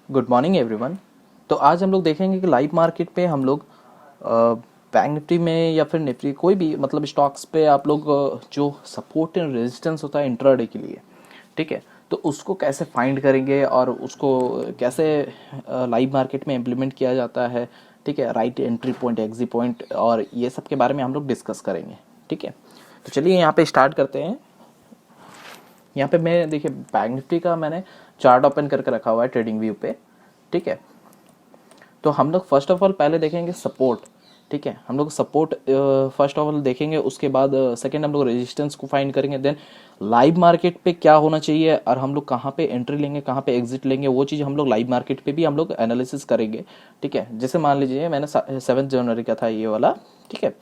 Good morning everyone. तो आज हम लोग देखेंगे कि लाइव मार्केट पे हम लोग बैंक निफ्टी में या फिर निफ्टी कोई भी मतलब स्टॉक्स पे आप लोग जो सपोर्ट एंड रेजिस्टेंस होता है इंट्राडे के लिए, ठीक है, तो उसको कैसे फाइंड करेंगे और उसको कैसे लाइव मार्केट में इम्प्लीमेंट किया जाता है, ठीक है, right entry point, exit point और ये सब के बारे में हम लोग डिस्कस करेंगे। ठीक है, तो चलिए यहाँ पे स्टार्ट करते हैं। यहाँ पे मैं देखिए बैंक निफ्टी का मैंने चार्ट ओपन करके रखा हुआ है ट्रेडिंग व्यू पे। ठीक है, तो हम लोग फर्स्ट ऑफ ऑल पहले देखेंगे सपोर्ट। ठीक है, हम लोग सपोर्ट फर्स्ट ऑफ ऑल देखेंगे, उसके बाद सेकंड हम लोग रेजिस्टेंस को फाइंड करेंगे, देन लाइव मार्केट पे क्या होना चाहिए और हम लोग कहाँ पे एंट्री लेंगे, कहाँ पे एग्जिट लेंगे, वो चीज़ हम लोग लाइव मार्केट पे भी हम लोग एनालिसिस करेंगे। ठीक है, जैसे मान लीजिए मैंने 7 जनवरी का था ये वाला। ठीक है,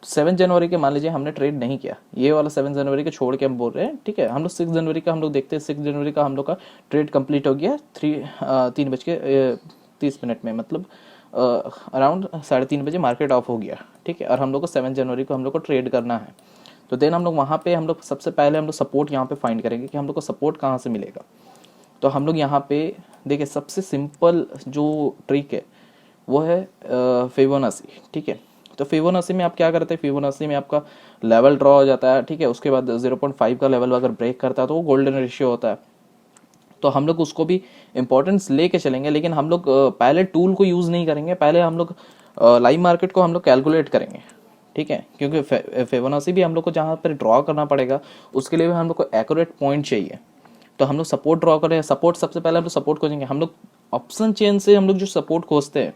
7 जनवरी के मान लीजिए हमने ट्रेड नहीं किया, ये वाला 7 जनवरी के छोड़ के हम बोल रहे हैं। ठीक है, हम लोग 6 जनवरी का हम लोग देखते हैं, 6 जनवरी का हम लोग का ट्रेड कंप्लीट हो गया 3:30 में, मतलब अराउंड 3:30 बजे मार्केट ऑफ हो गया। ठीक है, और हम लोग को 7 जनवरी को हम लोग को ट्रेड करना है। तो देन हम लोग वहाँ पे हम लोग सबसे पहले हम लोग सपोर्ट यहाँ पे फाइंड करेंगे कि हम लोग को सपोर्ट कहाँ से मिलेगा। तो हम लोग यहाँ पे देखिए सबसे सिंपल जो ट्रिक है वो है फिबोनाची। ठीक है, तो फिबोनाची में आप क्या करते हैं, फिबोनाची में आपका लेवल ड्रॉ हो जाता है। ठीक है, उसके बाद 0.5 का लेवल अगर ब्रेक करता है तो वो गोल्डन रेशियो होता है। तो हम लोग उसको भी इम्पोर्टेंस लेके चलेंगे, लेकिन हम लोग पहले टूल को यूज़ नहीं करेंगे, पहले हम लोग लाइव मार्केट को हम लोग कैलकुलेट करेंगे। ठीक है, क्योंकि फिबोनाची भी हम लोग को जहाँ पर ड्रॉ करना पड़ेगा उसके लिए भी हम लोग को एक्यूरेट पॉइंट चाहिए। तो हम लोग सपोर्ट ड्रॉ करें, सपोर्ट सबसे पहले हम लोग सपोर्ट खोजेंगे। हम लोग ऑप्शन चेन से हम लोग जो सपोर्ट खोजते हैं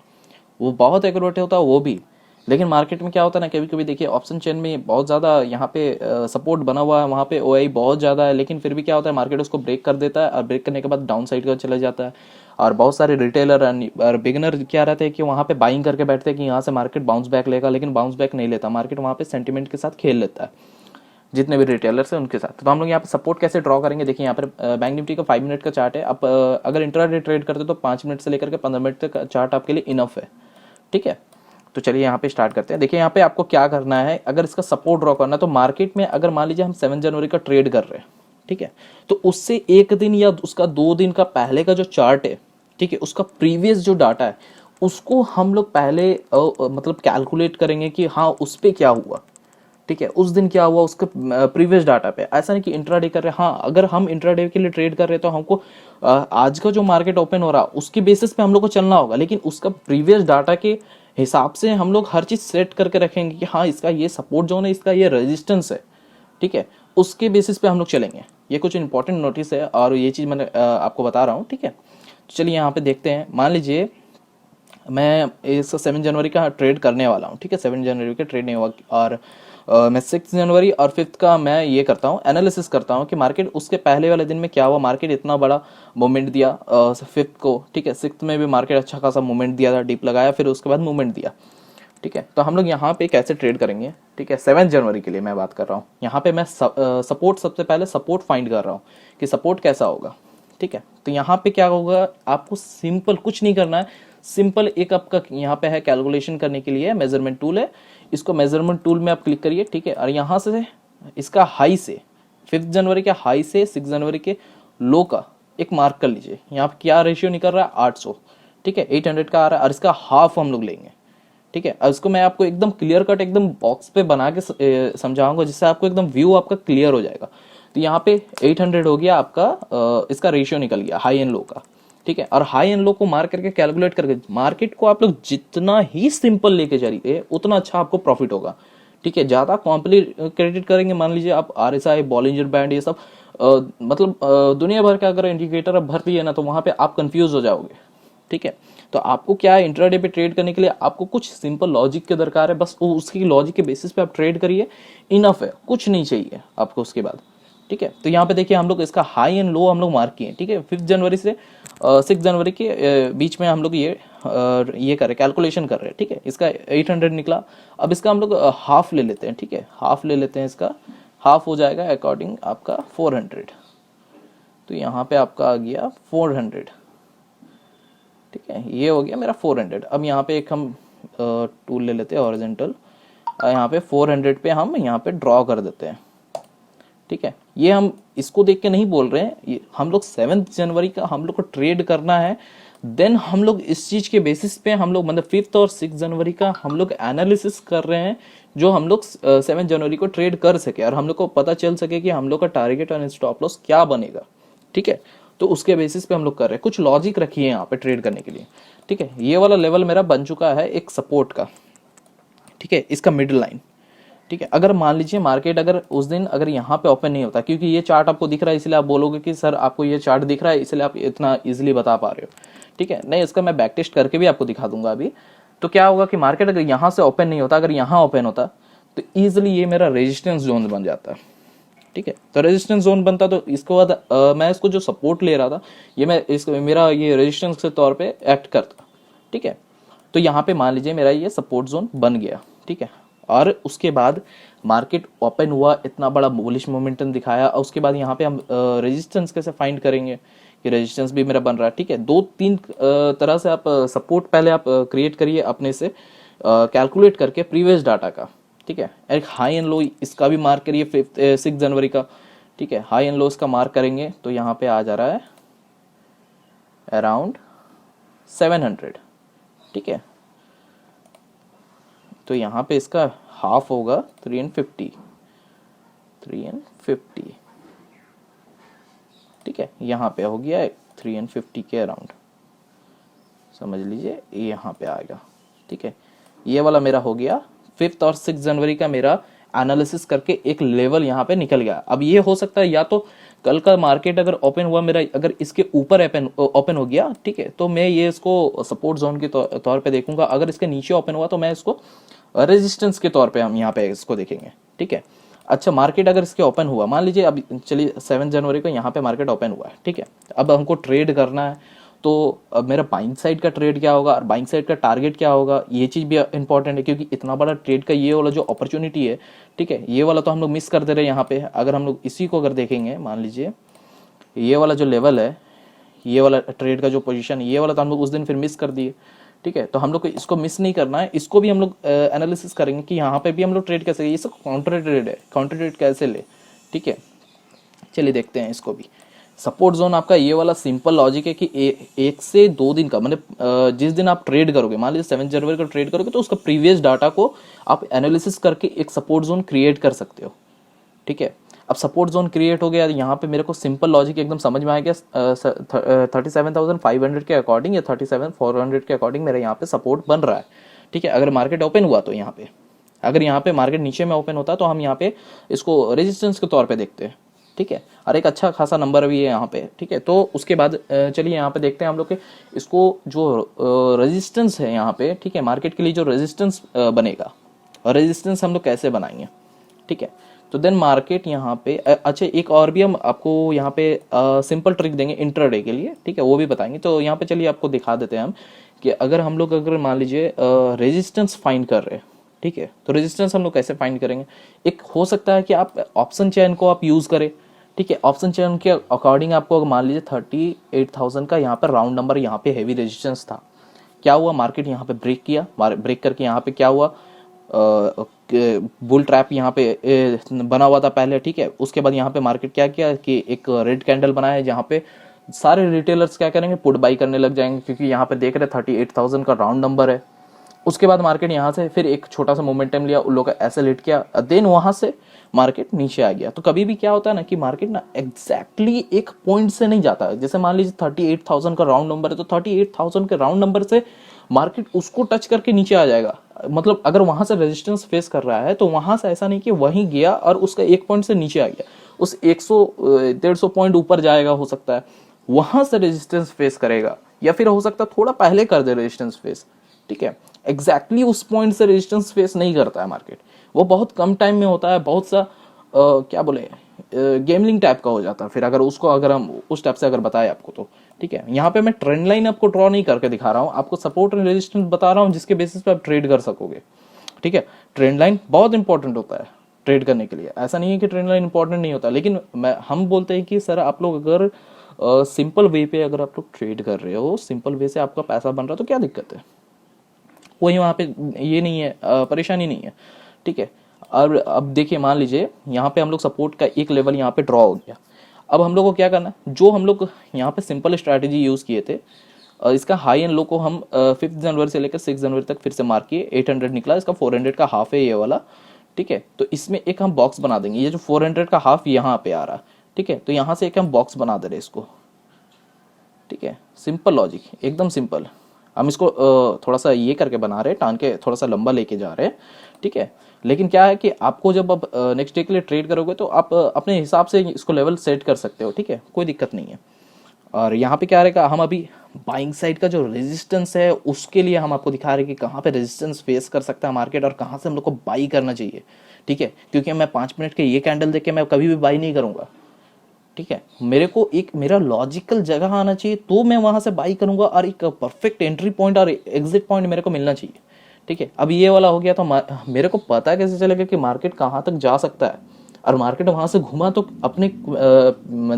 वो बहुत एक्यूरेट होता है वो भी, लेकिन मार्केट में क्या होता है ना, कभी कभी देखिए ऑप्शन चेन में बहुत ज़्यादा यहाँ पे सपोर्ट बना हुआ है, वहाँ पे ओआई बहुत ज़्यादा है, लेकिन फिर भी क्या होता है मार्केट उसको ब्रेक कर देता है और ब्रेक करने के बाद डाउन साइड का चला जाता है। और बहुत सारे रिटेलर और बिगिनर क्या रहते हैं कि वहाँ पे बाइंग करके बैठते हैं कि यहाँ से मार्केट बाउंस बैक लेगा, लेकिन बाउंस बैक नहीं लेता, मार्केट वहाँ पे सेंटिमेंट के साथ खेल लेता है जितने भी रिटेलर्स हैं उनके साथ। तो हम लोग यहाँ पे सपोर्ट कैसे ड्रॉ करेंगे, देखिए यहाँ पर बैंक निफ्टी का 5 मिनट का चार्ट है। आप अगर इंट्राडे ट्रेड करते तो 5 मिनट से लेकर के 15 मिनट तक चार्ट आपके लिए इनफ है। ठीक है, तो चलिए यहाँ पे स्टार्ट करते हैं। देखिए यहाँ पे आपको क्या करना है, अगर इसका सपोर्ट ड्रॉ करना है तो मार्केट में अगर मान लीजिए हम 7 जनवरी का ट्रेड कर रहे हैं, ठीक है, तो उससे एक दिन या उसका 2 दिन का पहले का जो चार्ट है, ठीक है, उसका प्रीवियस जो डाटा है उसको हम लोग पहले मतलब कैलकुलेट करेंगे कि हाँ उस पर क्या हुआ। ठीक है, उस दिन क्या हुआ उसके प्रीवियस डाटा पे। ऐसा नहीं कि इंट्राडे कर रहे हैं, हाँ अगर हम इंट्राडे के लिए ट्रेड कर रहे हैं तो हमको आज का जो मार्केट ओपन हो रहा है उसकी बेसिस पे हम लोग को चलना होगा, लेकिन उसका प्रीवियस डाटा के हिसाब से हम लोग हर चीज सेट करके रखेंगे कि हाँ इसका ये सपोर्ट जोन है, इसका ये रेजिस्टेंस है। ठीक है, उसके बेसिस पे हम लोग चलेंगे। ये कुछ इंपॉर्टेंट नोटिस है और ये चीज मैंने आपको बता रहा हूँ। ठीक है, तो चलिए यहाँ पे देखते हैं। मान लीजिए मैं इस 7 जनवरी का ट्रेड करने वाला हूँ। ठीक है, 7 जनवरी का ट्रेड नहीं हुआ और मैं 6 जनवरी और 5th का मैं ये करता हूँ, एनालिसिस करता हूँ कि मार्केट उसके पहले वाले दिन में क्या हुआ। मार्केट इतना बड़ा मूवमेंट दिया 5th को। ठीक है, 6th में भी मार्केट अच्छा खासा मूवमेंट दिया था, डीप लगाया, फिर उसके बाद मूवमेंट दिया। ठीक है, तो हम लोग यहाँ पे कैसे ट्रेड करेंगे। ठीक है, 7 जनवरी के लिए मैं बात कर रहा हूँ। यहाँ पे मैं सपोर्ट सबसे पहले सपोर्ट फाइंड कर रहा हूँ कि सपोर्ट कैसा होगा। ठीक है, तो यहाँ पे क्या होगा, आपको सिंपल कुछ नहीं करना है, सिंपल एक आपका यहाँ पे है कैलकुलेशन करने के लिए मेजरमेंट टूल है, इसको मेजरमेंट टूल में आप क्लिक करिए। ठीक है, और यहाँ से इसका हाई से 5 जनवरी के हाई से 6 जनवरी के लो का एक मार्क कर लीजिए। यहाँ पे क्या रेशियो निकल रहा है 800। ठीक है, 800 का आ रहा है और इसका हाफ हम लोग लेंगे। ठीक है, और इसको मैं आपको एकदम क्लियर कट एकदम बॉक्स पे बना के समझाऊंगा जिससे आपको एकदम व्यू आपका क्लियर हो जाएगा। तो यहाँ पे 800 हो गया आपका, इसका रेशियो निकल गया हाई एंड लो का। ठीक है, और हाई एंड लो को मार्क करके कैलकुलेट करके मार्केट को आप लोग जितना ही सिंपल लेके चलिए उतना अच्छा आपको प्रॉफिट होगा। ठीक है, ज्यादा कॉम्प्लिकेटेड करेंगे, मान लीजिए आप RSI, बॉलिंजर बैंड, ये सब मतलब दुनिया भर का अगर इंडिकेटर आप भर दिए ना तो वहां पे आप कंफ्यूज हो जाओगे। ठीक है, तो आपको क्या है, इंट्राडे पे ट्रेड करने के लिए आपको कुछ सिंपल लॉजिक के दरकार है, बस उसकी लॉजिक के बेसिस पे आप ट्रेड करिए, इनफ है, कुछ नहीं चाहिए आपको उसके बाद। ठीक है, तो यहाँ पे देखिए हम लोग इसका हाई एंड लो हम लोग मार्क किए। ठीक है, 5 जनवरी से 6 जनवरी के बीच में हम लोग ये कर रहे कैलकुलेशन कर रहे हैं। ठीक है, इसका 800 निकला। अब इसका हम लोग हाफ ले लेते हैं। ठीक है, हाफ ले लेते हैं, इसका हाफ हो जाएगा अकॉर्डिंग आपका 400। तो यहाँ पे आपका आ गया 400। ठीक है, ये हो गया मेरा 400। अब यहाँ पे एक हम टूल ले लेते हैं हॉरिजॉन्टल, यहाँ पे 400 पे हम यहाँ पे ड्रॉ कर देते हैं। ठीक है, ये हम इसको देख के नहीं बोल रहे हैं, ये हम लोग 7 जनवरी का हम लोग को ट्रेड करना है देन हम लोग इस चीज़ के बेसिस पे हम लोग मतलब 5 और 6 जनवरी का हम लोग एनालिसिस कर रहे हैं, जो हम लोग 7 जनवरी को ट्रेड कर सके और हम लोग को पता चल सके कि हम लोग का टारगेट और स्टॉप लॉस क्या बनेगा। ठीक है, तो उसके बेसिस पे हम लोग कर रहे हैं, कुछ लॉजिक रखिए यहाँ पे ट्रेड करने के लिए। ठीक है, ये वाला लेवल मेरा बन चुका है एक सपोर्ट का। ठीक है, इसका मिडिल लाइन। ठीक है, अगर मान लीजिए मार्केट अगर उस दिन अगर यहाँ पे ओपन नहीं होता, क्योंकि ये चार्ट आपको दिख रहा है इसलिए आप बोलोगे कि सर आपको ये चार्ट दिख रहा है इसलिए आप इतना इजीली बता पा रहे हो। ठीक है, नहीं, इसका मैं बैक टेस्ट करके भी आपको दिखा दूंगा अभी। तो क्या होगा कि मार्केट अगर यहाँ से ओपन नहीं होता, अगर यहाँ ओपन होता तो ईजिली ये मेरा रेजिस्टेंस जोन बन जाता है। ठीक है, तो रेजिस्टेंस जोन बनता, तो इसके बाद मैं इसको जो सपोर्ट ले रहा था ये मैं इस मेरा ये रेजिस्टेंस के तौर पे एक्ट करता। ठीक है, तो यहाँ पे मान लीजिए मेरा ये सपोर्ट जोन बन गया। ठीक है, और उसके बाद मार्केट ओपन हुआ, इतना बड़ा बुलिश मोमेंटम दिखाया, और उसके बाद यहाँ पे हम रेजिस्टेंस कैसे फाइंड करेंगे कि रेजिस्टेंस भी मेरा बन रहा है। ठीक है, 2-3 तरह से आप सपोर्ट पहले आप क्रिएट करिए अपने से कैलकुलेट करके प्रीवियस डाटा का। ठीक है, एक हाई एंड लो इसका भी मार्क करिए 6 जनवरी का। ठीक है, हाई एंड लो इसका मार्क करेंगे तो यहाँ पे आ जा रहा है अराउंड 700। ठीक है, तो यहाँ पे इसका हाफ होगा 350। ठीक है, यहाँ पे हो गया 350 के अराउंड, समझ लीजिए यहाँ पे आएगा। ठीक है, ये वाला मेरा हो गया 5 और 6 जनवरी का मेरा एनालिसिस करके एक लेवल यहाँ पे निकल गया। अब ये हो सकता है या तो कल का मार्केट अगर ओपन हुआ मेरा, अगर इसके ऊपर ओपन हो गया, ठीक है, तो मैं ये इसको सपोर्ट जोन के तौर पे देखूंगा। अगर इसके नीचे ओपन हुआ तो मैं इसको रेजिस्टेंस के तौर पे हम यहाँ पे इसको देखेंगे। ठीक है, अच्छा, मार्केट अगर इसके ओपन हुआ, मान लीजिए अब चलिए 7 जनवरी को यहाँ पे मार्केट ओपन हुआ है। ठीक है, अब हमको ट्रेड करना है, तो अब मेरा बाइंग साइड का ट्रेड क्या होगा और बाइंग साइड का टारगेट क्या होगा, ये चीज़ भी इंपॉर्टेंट है, क्योंकि इतना बड़ा ट्रेड का ये वाला जो अपॉर्चुनिटी है, ठीक है, ये वाला तो हम लोग मिस कर दे रहे हैं यहाँ पे। अगर हम लोग इसी को अगर देखेंगे, मान लीजिए ये वाला जो लेवल है, ये वाला ट्रेड का जो पोजीशन, ये वाला तो हम लोग उस दिन फिर मिस कर दिए। ठीक है, तो हम लोग को इसको मिस नहीं करना है, इसको भी हम लोग एनालिसिस करेंगे कि यहाँ पे भी हम लोग ट्रेड कैसे, ये सब काउंटर ट्रेड है, काउंटर ट्रेड कैसे ले। ठीक है, चलिए देखते हैं इसको भी। सपोर्ट जोन आपका ये वाला सिंपल लॉजिक है कि 1 से 2 दिन का, मतलब जिस दिन आप ट्रेड करोगे, मान लीजिए 7 जनवरी का ट्रेड करोगे, तो उसका प्रीवियस डाटा को आप एनालिसिस करके एक सपोर्ट जोन क्रिएट कर सकते हो। ठीक है, अब सपोर्ट जोन क्रिएट हो गया, यहाँ पे मेरे को सिंपल लॉजिक एकदम समझ में आ गया। 37,500 के अकॉर्डिंग या 37,400 के अकॉर्डिंग मेरा यहाँ पे सपोर्ट बन रहा है। ठीक है, अगर मार्केट ओपन हुआ तो यहाँ पे, अगर यहाँ पे मार्केट नीचे में ओपन होता तो हम यहाँ पे इसको रेजिस्टेंस के तौर पे देखते हैं। ठीक है, और एक अच्छा खासा नंबर भी है यहाँ पे। ठीक है, तो उसके बाद चलिए यहाँ पे देखते हैं हम लोग के इसको जो रेजिस्टेंस है यहाँ पे। ठीक है, मार्केट के लिए जो रेजिस्टेंस बनेगा, और रेजिस्टेंस हम लोग कैसे बनाएंगे। ठीक है, तो देन मार्केट यहाँ पे अच्छा, एक और भी हम आपको यहाँ पे सिंपल ट्रिक देंगे इंट्राडे के लिए। ठीक है, वो भी बताएंगे। तो यहाँ पे चलिए आपको दिखा देते हैं हम कि अगर हम लोग अगर मान लीजिए रेजिस्टेंस फाइंड कर रहे हैं, ठीक है, तो रेजिस्टेंस हम लोग कैसे फाइंड करेंगे। एक हो सकता है कि आप ऑप्शन चेन को आप यूज करें। ठीक है, ऑप्शन चेन के अकॉर्डिंग आपको मान लीजिए 38,000 का यहाँ पर राउंड नंबर यहाँ पे हैवी रेजिस्टेंस था। क्या हुआ, मार्केट यहाँ पे ब्रेक किया, ब्रेक करके यहाँ पे क्या हुआ, बुल ट्रैप यहाँ पे बना हुआ था पहले। ठीक है, उसके बाद यहाँ पे मार्केट क्या किया कि एक रेड कैंडल बनाया, जहाँ पे सारे रिटेलर्स क्या करेंगे, पुट बाई करने लग जाएंगे, क्योंकि यहाँ पे देख रहे 38,000 का राउंड नंबर है। उसके बाद मार्केट यहाँ से फिर एक छोटा सा मोमेंटम लिया, उन लोगों का ऐसे लिट किया, देन वहां से मार्केट नीचे आ गया। तो कभी भी क्या होता है ना कि मार्केट ना एग्जैक्टली एक पॉइंट से नहीं जाता है। जैसे मान लीजिए 38,000 का राउंड नंबर है, तो 38,000 के राउंड नंबर से मार्केट उसको टच करके नीचे आ जाएगा। मतलब अगर वहां से रेजिस्टेंस फेस कर रहा है तो वहां से ऐसा नहीं कि वहीं गया और उसका एक पॉइंट से नीचे आ गया, उस 100-150 पॉइंट ऊपर जाएगा, हो सकता है वहां से रेजिस्टेंस फेस करेगा, या फिर हो सकता है थोड़ा पहले कर दे रेजिस्टेंस फेस। ठीक है, एग्जैक्टली उस पॉइंट से रेजिस्टेंस फेस नहीं करता है मार्केट, वो बहुत कम टाइम में होता है, बहुत सा क्या बोले गेमलिंग टाइप का हो जाता है। फिर अगर उसको अगर हम उस टाइप से अगर बताए आपको तो ठीक है, यहाँ पे मैं ट्रेंड लाइन आपको ड्रॉ नहीं करके दिखा रहा हूँ, आपको सपोर्ट एंड रेजिस्टेंस बता रहा हूँ जिसके बेसिस पे आप ट्रेड कर सकोगे। ठीक है, ट्रेंड लाइन बहुत इंपॉर्टेंट होता है ट्रेड करने के लिए, ऐसा नहीं है कि ट्रेंड लाइन इंपॉर्टेंट नहीं होता, लेकिन हम बोलते हैं कि सर आप लोग अगर सिंपल वे पे अगर आप लोग ट्रेड कर रहे हो, सिंपल वे से आपका पैसा बन रहा है, तो क्या दिक्कत है, कोई वहाँ पे ये नहीं है, परेशानी नहीं है। ठीक है, और अब देखिए मान लीजिए यहाँ पे हम लोग सपोर्ट का एक लेवल यहाँ पे ड्रॉ हो गया। अब हम लोग को क्या करना है, जो हम लोग यहाँ पे सिंपल स्ट्रैटेजी यूज़ किए थे इसका हाई एंड लो को हम 5 जनवरी से लेकर 6 जनवरी तक फिर से मार्क किए, 800 निकला, इसका 400 का हाफ है ये वाला, ठीक है। तो इसमें एक हम बॉक्स बना देंगे, ये जो 400 का हाफ यहाँ पे आ रहा, ठीक है, तो यहाँ से एक हम बॉक्स बना दे रहे इसको, ठीक है। सिंपल लॉजिक, एकदम सिंपल। हम इसको थोड़ा सा ये करके बना रहे हैं, टान के थोड़ा सा लंबा लेके जा रहे हैं, ठीक है। लेकिन क्या है कि आपको जब आप नेक्स्ट डे के लिए ट्रेड करोगे तो आप अपने हिसाब से इसको लेवल सेट कर सकते हो, ठीक है, कोई दिक्कत नहीं है। और यहाँ पे क्या रहेगा, हम अभी बाइंग साइड का जो रेजिस्टेंस है उसके लिए हम आपको दिखा रहे हैं कि कहाँ पे रेजिस्टेंस फेस कर सकता है मार्केट और कहाँ से हम लोग को बाई करना चाहिए, ठीक है। क्योंकि मैं 5 मिनट के ये कैंडल देख के मैं कभी भी बाई नहीं करूंगा, ठीक है। मेरे को एक मेरा लॉजिकल जगह आना चाहिए तो मैं वहां से बाई करूंगा, और एक परफेक्ट एंट्री पॉइंट और एग्जिट पॉइंट मेरे को मिलना चाहिए, ठीक है। अब ये वाला हो गया तो मेरे को पता कैसे चलेगा कि मार्केट कहाँ तक जा सकता है, और मार्केट वहां से घुमा तो अपने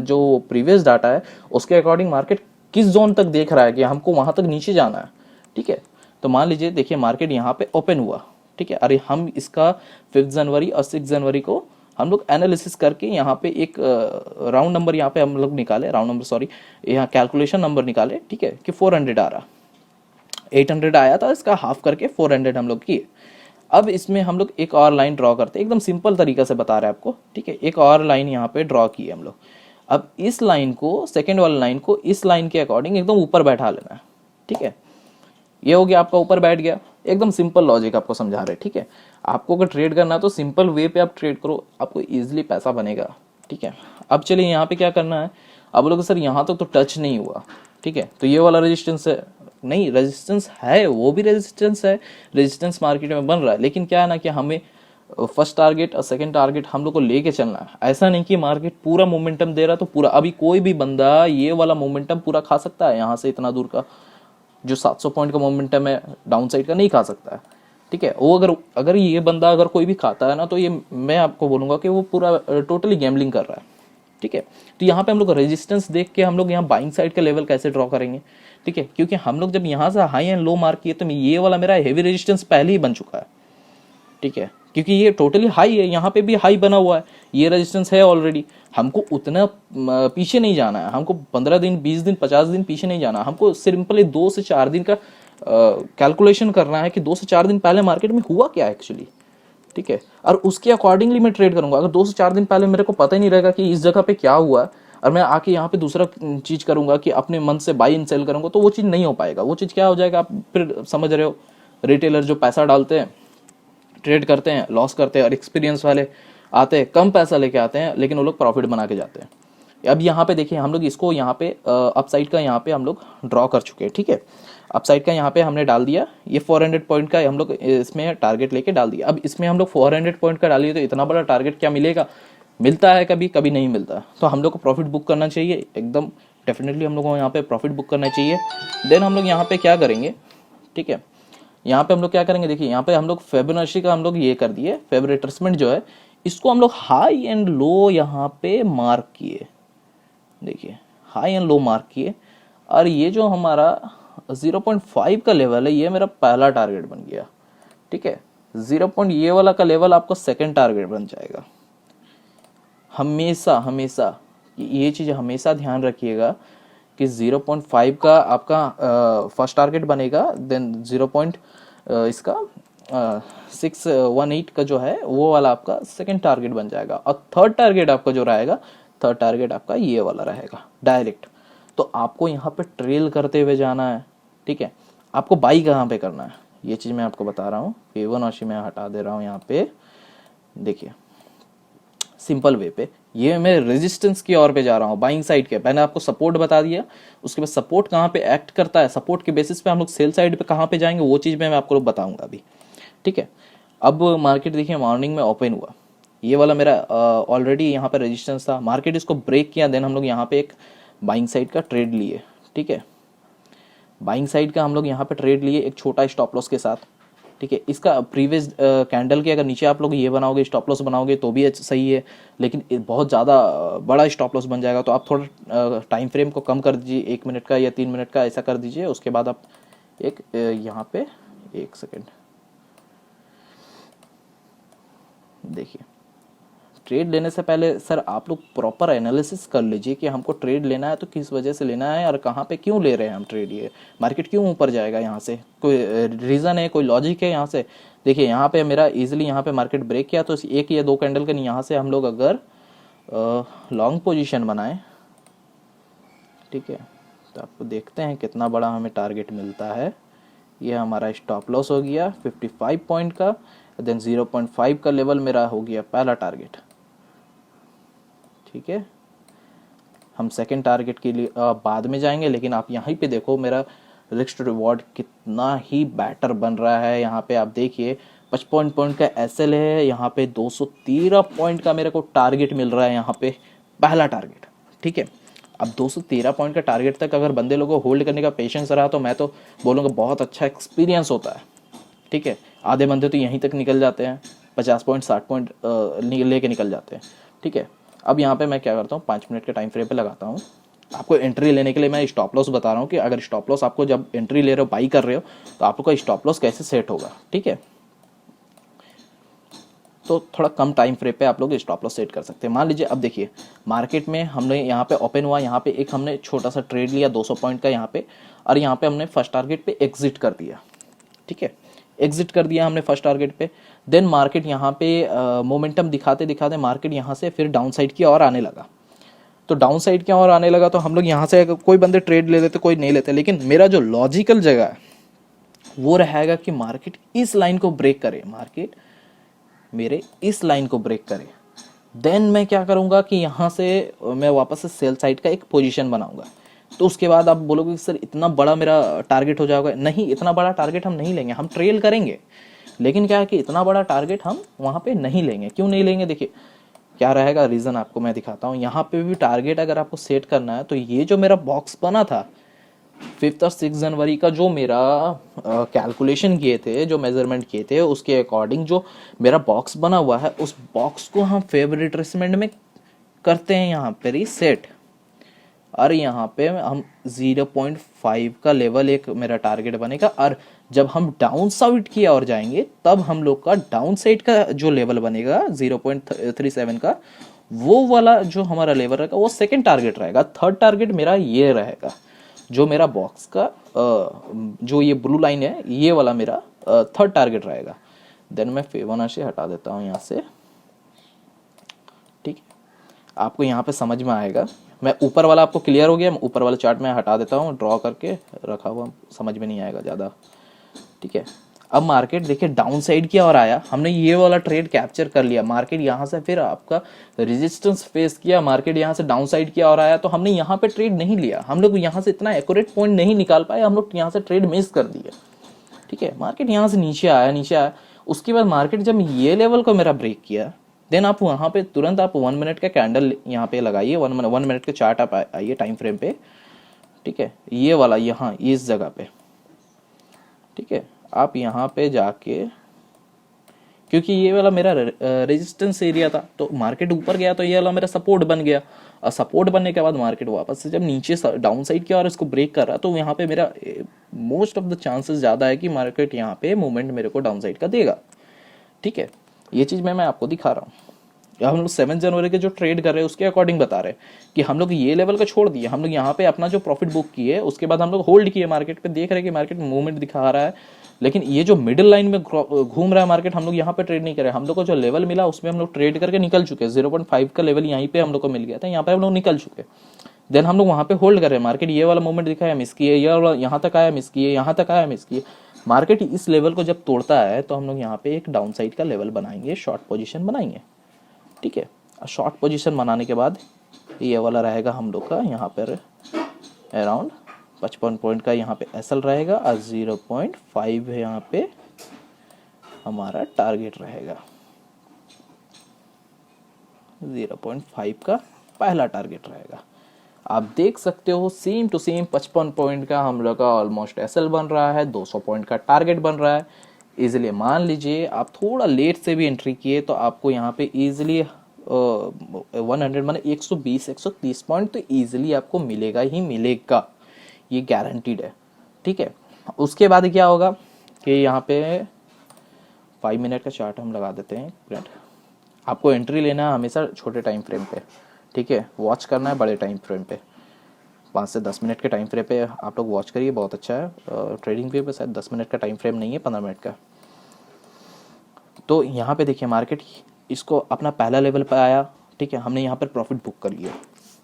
जो प्रीवियस डाटा है उसके अकॉर्डिंग मार्केट किस जोन तक देख रहा है कि हमको वहां तक नीचे जाना है, ठीक है। तो मान लीजिए देखिए मार्केट यहाँ पे ओपन हुआ, ठीक है। अरे हम इसका 5 जनवरी और 6 जनवरी को हम लोग एनालिसिस करके यहाँ पे एक राउंड नंबर यहाँ पे हम लोग निकाले, राउंड नंबर सॉरी, यहाँ कैलकुलेशन नंबर निकाले, ठीक है, कि 400 आ रहा, 800 आया था, इसका हाफ करके 400 हम लोग किए। अब इसमें हम लोग एक और लाइन ड्रॉ करते हैं, एकदम सिंपल तरीका से बता रहे हैं आपको, ठीक है। एक और लाइन यहाँ पे ड्रॉ की है हम लोग। अब इस लाइन को, सेकेंड वाली लाइन को इस लाइन के अकॉर्डिंग एकदम ऊपर बैठा लेना है, ठीक है। ये हो गया आपका, ऊपर बैठ गया, एकदम सिंपल लॉजिक आपको समझा रहे, ठीक है। आपको अगर ट्रेड करना है तो सिंपल वे पे आप ट्रेड करो, आपको इजीली पैसा बनेगा, ठीक है। अब चलिए यहाँ पे क्या करना है, अब बोलोगे सर यहाँ तो टच नहीं हुआ, ठीक है, तो ये वाला रेजिस्टेंस है, नहीं रेजिस्टेंस है, वो भी रेजिस्टेंस है, रेजिस्टेंस मार्केट में बन रहा है। लेकिन क्या है ना कि हमें फर्स्ट टारगेट और सेकंड टारगेट हम लोग को लेके चलना है, ऐसा नहीं कि मार्केट पूरा मोमेंटम दे रहा तो पूरा, अभी कोई भी बंदा ये वाला मोमेंटम पूरा खा सकता है, यहाँ से इतना दूर का जो 700 पॉइंट का मोमेंटम है डाउन साइड का नहीं खा सकता है, ठीक है। वो अगर ये बंदा अगर कोई भी खाता है ना तो ये मैं आपको बोलूंगा कि वो पूरा टोटली गैम्बलिंग कर रहा है, ठीक है। तो यहाँ पे हम लोग रेजिस्टेंस देख के हम लोग यहाँ बाइंग साइड का लेवल कैसे ड्रॉ करेंगे, ठीक है। क्योंकि हम लोग जब यहाँ से हाई एंड लो मार्क किए तो ये वाला मेरा हेवी रेजिस्टेंस पहले ही बन चुका है, ठीक है। क्योंकि ये टोटली हाई है, यहाँ पे भी हाई बना हुआ है, ये रेजिस्टेंस है ऑलरेडी। हमको उतना पीछे नहीं जाना है, हमको 15 दिन 20 दिन 50 दिन पीछे नहीं जाना, हमको सिंपली 2 से 4 दिन का कैलकुलेशन करना है कि 2 से 4 दिन पहले मार्केट में हुआ क्या एक्चुअली, ठीक है। और उसके अकॉर्डिंगली मैं ट्रेड करूंगा। अगर 2 से 4 दिन पहले मेरे को पता ही नहीं रहेगा कि इस जगह पे क्या हुआ है और मैं आके यहाँ पे दूसरा चीज करूंगा कि अपने मन से बाई एंड सेल करूंगा, तो वो चीज नहीं हो पाएगा। वो चीज क्या हो जाएगा, आप फिर समझ रहे हो, रिटेलर जो पैसा डालते हैं, ट्रेड करते हैं, लॉस करते हैं, और एक्सपीरियंस वाले आते हैं, कम पैसा लेके आते हैं लेकिन वो लोग प्रॉफिट बना के जाते हैं। अब यहाँ पे देखिए हम लोग इसको यहाँ पे अपसाइड का यहाँ पे हम लोग ड्रॉ कर चुके हैं, ठीक है। अपसाइड का यहाँ पे हमने डाल दिया, ये 400 पॉइंट का हम लोग इसमें टारगेट लेके डाल दिया। अब इसमें हम लोग 400 पॉइंट का डालिए तो इतना बड़ा टारगेट क्या मिलेगा, मिलता है कभी कभी नहीं मिलता, तो हम लोग को प्रॉफिट बुक करना चाहिए एकदम डेफिनेटली, हम लोग को यहाँ पे प्रॉफिट बुक करना चाहिए। देन हम लोग यहाँ पे क्या करेंगे, ठीक है, यहाँ पे हम लोग क्या करेंगे, देखिए यहाँ पे हम लोग फिबोनाची का हम लोग ये कर दिए, फेवर रिट्रेसमेंट जो है इसको हम लोग हाई एंड लो यहाँ पे मार्क किए, देखिए हाई एंड लो मार्क किए, और ये जो हमारा 0.5 का लेवल है ये मेरा पहला टारगेट बन गया, ठीक है। 0. ये वाला का लेवल आपको सेकंड टारगेट बन जाएगा। हमेशा हमेशा ये चीज हमेशा ध्यान रखिएगा कि 0.5 का आपका फर्स्ट टारगेट बनेगा, देन 0. इसका 618 का जो है वो वाला आपका सेकंड टारगेट बन जाएगा, और थर्ड टारगेट आपका जो रहेगा, थर्ड टारगेट आपका ये वाला रहेगा डायरेक्ट। तो आपको यहाँ पे ट्रेल करते हुए जाना है, ठीक है। आपको बाई कहाँ पे करना है ये चीज मैं आपको बता रहा हूँ। फिबोनाची में हटा दे रहा हूँ यहाँ पे, देखिए सिंपल वे पे ये मैं रेजिस्टेंस की ओर पे जा रहा हूँ, बाइंग साइड के। मैंने आपको सपोर्ट बता दिया, उसके बाद सपोर्ट कहाँ पे एक्ट करता है, सपोर्ट के बेसिस पे हम लोग सेल साइड पे कहाँ पे जाएंगे वो चीज मैं आपको बताऊंगा अभी, ठीक है। अब मार्केट देखिए मॉर्निंग में ओपन हुआ, ये वाला मेरा ऑलरेडी यहाँ पे रेजिस्टेंस था, मार्केट इसको ब्रेक किया, देन हम लोग यहाँ पे एक बाइंग साइड का ट्रेड लिए, ठीक है। बाइंग साइड का हम लोग यहाँ पे ट्रेड लिए एक छोटा स्टॉप लॉस के साथ, ठीक है। इसका प्रीवियस कैंडल के अगर नीचे आप लोग ये बनाओगे, स्टॉप लॉस बनाओगे तो भी सही है, लेकिन बहुत ज़्यादा बड़ा स्टॉप लॉस बन जाएगा, तो आप थोड़ा टाइम फ्रेम को कम कर दीजिए, 1 मिनट का या 3 मिनट का ऐसा कर दीजिए। उसके बाद आप एक यहाँ पे 1 सेकेंड देखिए ट्रेड लेने से पहले सर आप लोग प्रॉपर एनालिसिस कर लीजिए कि हमको ट्रेड लेना है तो किस वजह से लेना है और कहाँ पे क्यों ले रहे हैं हम ट्रेड, ये मार्केट क्यों ऊपर जाएगा, यहाँ से कोई रीज़न है, कोई लॉजिक है यहाँ से। देखिए यहाँ पे मेरा इजीली यहाँ पे मार्केट ब्रेक किया तो एक या दो कैंडल का नहीं, यहाँ से हम लोग अगर लॉन्ग पोजीशन बनाएं, ठीक है, तो आपको देखते हैं कितना बड़ा हमें टारगेट मिलता है। ये हमारा स्टॉप लॉस हो गया 55 पॉइंट का, देन 0.5 का लेवल मेरा हो गया पहला टारगेट, ठीक है। हम सेकंड टारगेट के लिए बाद में जाएंगे, लेकिन आप यहीं पे देखो मेरा रिस्क रिवॉर्ड कितना ही बेटर बन रहा है। यहाँ पे आप देखिए 55 पॉइंट का एसएल है, यहाँ पे 213 पॉइंट का मेरे को टारगेट मिल रहा है, यहाँ पे पहला टारगेट, ठीक है। अब 213 पॉइंट का टारगेट तक अगर बंदे लोगों को होल्ड करने का पेशेंस रहा तो मैं तो बोलूँगा बहुत अच्छा एक्सपीरियंस होता है, ठीक है। आधे बंदे तो यहीं तक निकल जाते हैं, 50 पॉइंट 60 पॉइंट लेके निकल जाते हैं, ठीक है। अब यहाँ पे मैं क्या करता हूँ, 5 मिनट के टाइम फ्रेम पे लगाता हूँ। आपको एंट्री लेने के लिए मैं स्टॉप लॉस बता रहा हूँ कि अगर स्टॉप लॉस आपको जब एंट्री ले रहे हो, बाई कर रहे हो, तो आप लोग का स्टॉप लॉस कैसे सेट होगा, ठीक है। तो थोड़ा कम टाइम फ्रेम पे आप लोग स्टॉप लॉस सेट कर सकते हैं। मान लीजिए अब देखिए मार्केट में हमने यहाँ पे ओपन हुआ, यहाँ पे एक हमने छोटा सा ट्रेड लिया 200 पॉइंट का यहाँ पे, और यहाँ पे हमने फर्स्ट टारगेट पे एग्जिट कर दिया, ठीक है। एग्जिट कर दिया हमने फर्स्ट टारगेट पे। देन मार्केट यहाँ पे मोमेंटम दिखाते दिखाते मार्केट यहाँ से फिर डाउन साइड की ओर आने लगा। तो डाउन साइड की ओर आने लगा तो हम लोग यहाँ से कोई बंदे ट्रेड ले लेते, कोई नहीं लेते, लेकिन मेरा जो लॉजिकल जगह है वो रहेगा कि मार्केट इस लाइन को ब्रेक करे, मार्केट मेरे इस लाइन को ब्रेक करे। देन मैं क्या करूँगा कि यहाँ से मैं वापस से सेल साइड का एक पोजीशन बनाऊंगा। तो उसके बाद आप बोलोगे कि सर इतना बड़ा मेरा टारगेट हो जाएगा, नहीं, इतना बड़ा टारगेट हम नहीं लेंगे, हम ट्रेल करेंगे, लेकिन क्या है कि इतना बड़ा टारगेट हम वहाँ पे नहीं लेंगे। क्यों नहीं लेंगे, देखिए क्या रहेगा रीज़न आपको मैं दिखाता हूँ। यहाँ पे भी टारगेट अगर आपको सेट करना है तो ये जो मेरा बॉक्स बना था 5 और 6 जनवरी का, जो मेरा कैलकुलेशन किए थे, जो मेजरमेंट किए थे, उसके अकॉर्डिंग जो मेरा बॉक्स बना हुआ है, उस बॉक्स को हम फेवर रिट्रेसमेंट में करते हैं यहाँ पे रीसेट, और यहाँ पे हम 0.5 का लेवल एक मेरा टारगेट बनेगा। और जब हम डाउन साइड की ओर जाएंगे तब हम लोग का डाउन साइड का जो लेवल बनेगा 0.37 का, वो वाला जो हमारा लेवल रहेगा वो सेकंड टारगेट रहेगा। थर्ड टारगेट मेरा ये रहेगा, जो मेरा बॉक्स का जो ये ब्लू लाइन है, ये वाला मेरा थर्ड टारगेट रहेगा। देन मैं फिबोनाची हटा देता हूँ यहाँ से, ठीक है, आपको यहाँ पे समझ में आएगा। मैं ऊपर वाला आपको क्लियर हो गया, मैं ऊपर वाला चार्ट में हटा देता हूँ, ड्रॉ करके रखा हुआ, समझ में नहीं आएगा ज़्यादा, ठीक है। अब मार्केट देखिए डाउन साइड की ओर आया, हमने ये वाला ट्रेड कैप्चर कर लिया, मार्केट यहाँ से फिर आपका रेजिस्टेंस फेस किया, मार्केट यहाँ से डाउन साइड की ओर आया, तो हमने यहाँ पे ट्रेड नहीं लिया, हम लोग यहाँ से इतना एक्यूरेट पॉइंट नहीं निकाल पाए, हम लोग यहाँ से ट्रेड मिस कर दिए, ठीक है। मार्केट यहाँ से नीचे आया, उसके बाद मार्केट जब ये लेवल को मेरा ब्रेक किया, देन आप वहाँ पे तुरंत आप 1 मिनट का कैंडल यहाँ पे लगाइए, 1 मिनट के चार्ट आप आइए टाइम फ्रेम पे, ठीक है, ये वाला यहाँ इस जगह पे, ठीक है। आप यहाँ पे जाके, क्योंकि ये वाला मेरा रेजिस्टेंस एरिया था, तो मार्केट ऊपर गया तो ये वाला मेरा सपोर्ट बन गया, और सपोर्ट बनने के बाद मार्केट वापस से जब नीचे डाउन साइड की और इसको ब्रेक कर रहा, तो यहाँ पे मेरा मोस्ट ऑफ द चांसेस ज़्यादा है कि मार्केट यहाँ पे मूवमेंट मेरे को डाउन साइड का देगा, ठीक है। ये चीज़ मैं आपको दिखा रहा हूँ। हम लोग 7 जनवरी के जो ट्रेड कर रहे हैं उसके अकॉर्डिंग बता रहे हैं कि हम लोग ये लेवल का छोड़ दिए, हम लोग यहाँ पे अपना जो प्रॉफिट बुक किए, उसके बाद हम लोग होल्ड किए, मार्केट पे देख रहे हैं कि मार्केट मूवमेंट दिखा रहा है, लेकिन ये जो मिडिल लाइन में घूम रहा है मार्केट, हम लोग यहाँ पे ट्रेड नहीं कर रहे। हम लोग को जो लेवल मिला उसमें हम लोग ट्रेड करके निकल चुके हैं, 0.5 का लेवल यहीं पे हम लोग को मिल गया था, यहाँ पे हम लोग निकल चुके। देन हम लोग वहाँ पे होल्ड कर रहे हैं, मार्केट ये वाला मूवमेंट दिखाया मिस किए, ये वाला यहाँ तक आया मिस किए, यहाँ तक आया मिस किए। मार्केट इस लेवल को जब तोड़ता है तो हम लोग यहाँ पे एक डाउन साइड का लेवल बनाएंगे, शॉर्ट पोजीशन बनाएंगे, ठीक है। शॉर्ट पोजीशन बनाने के बाद ये वाला रहेगा हम लोग का यहाँ पर अराउंड 55 पॉइंट का यहाँ पे एसएल रहेगा, और 0.5 यहाँ पे हमारा टारगेट रहेगा, 0.5 का पहला टारगेट रहेगा। आप देख सकते हो सेम टू सेम 55 पॉइंट का हम लोग का ऑलमोस्ट एसएल बन रहा है, 200 पॉइंट का टारगेट बन रहा है। इजीली मान लीजिए आप थोड़ा लेट से भी एंट्री किए तो आपको यहाँ पे इजीली 100 माने 120-130 पॉइंट तो इजीली आपको मिलेगा ही मिलेगा, ये गारंटीड है, ठीक है। उसके बाद क्या होगा कि यहाँ पे 5 मिनट का चार्ट हम लगा देते हैं, आपको एंट्री लेना है हमेशा छोटे टाइम फ्रेम पे, ठीक है, वॉच करना है बड़े टाइम फ्रेम पे। 5 से 10 मिनट के टाइम फ्रेम पे आप लोग वॉच करिए, बहुत अच्छा है। ट्रेडिंग व्यू पे शायद 10 मिनट का टाइम फ्रेम नहीं है, 15 मिनट का। तो यहाँ पे देखिए मार्केट इसको अपना पहला लेवल पे आया, ठीक है, हमने यहाँ पर प्रॉफिट बुक कर लिया।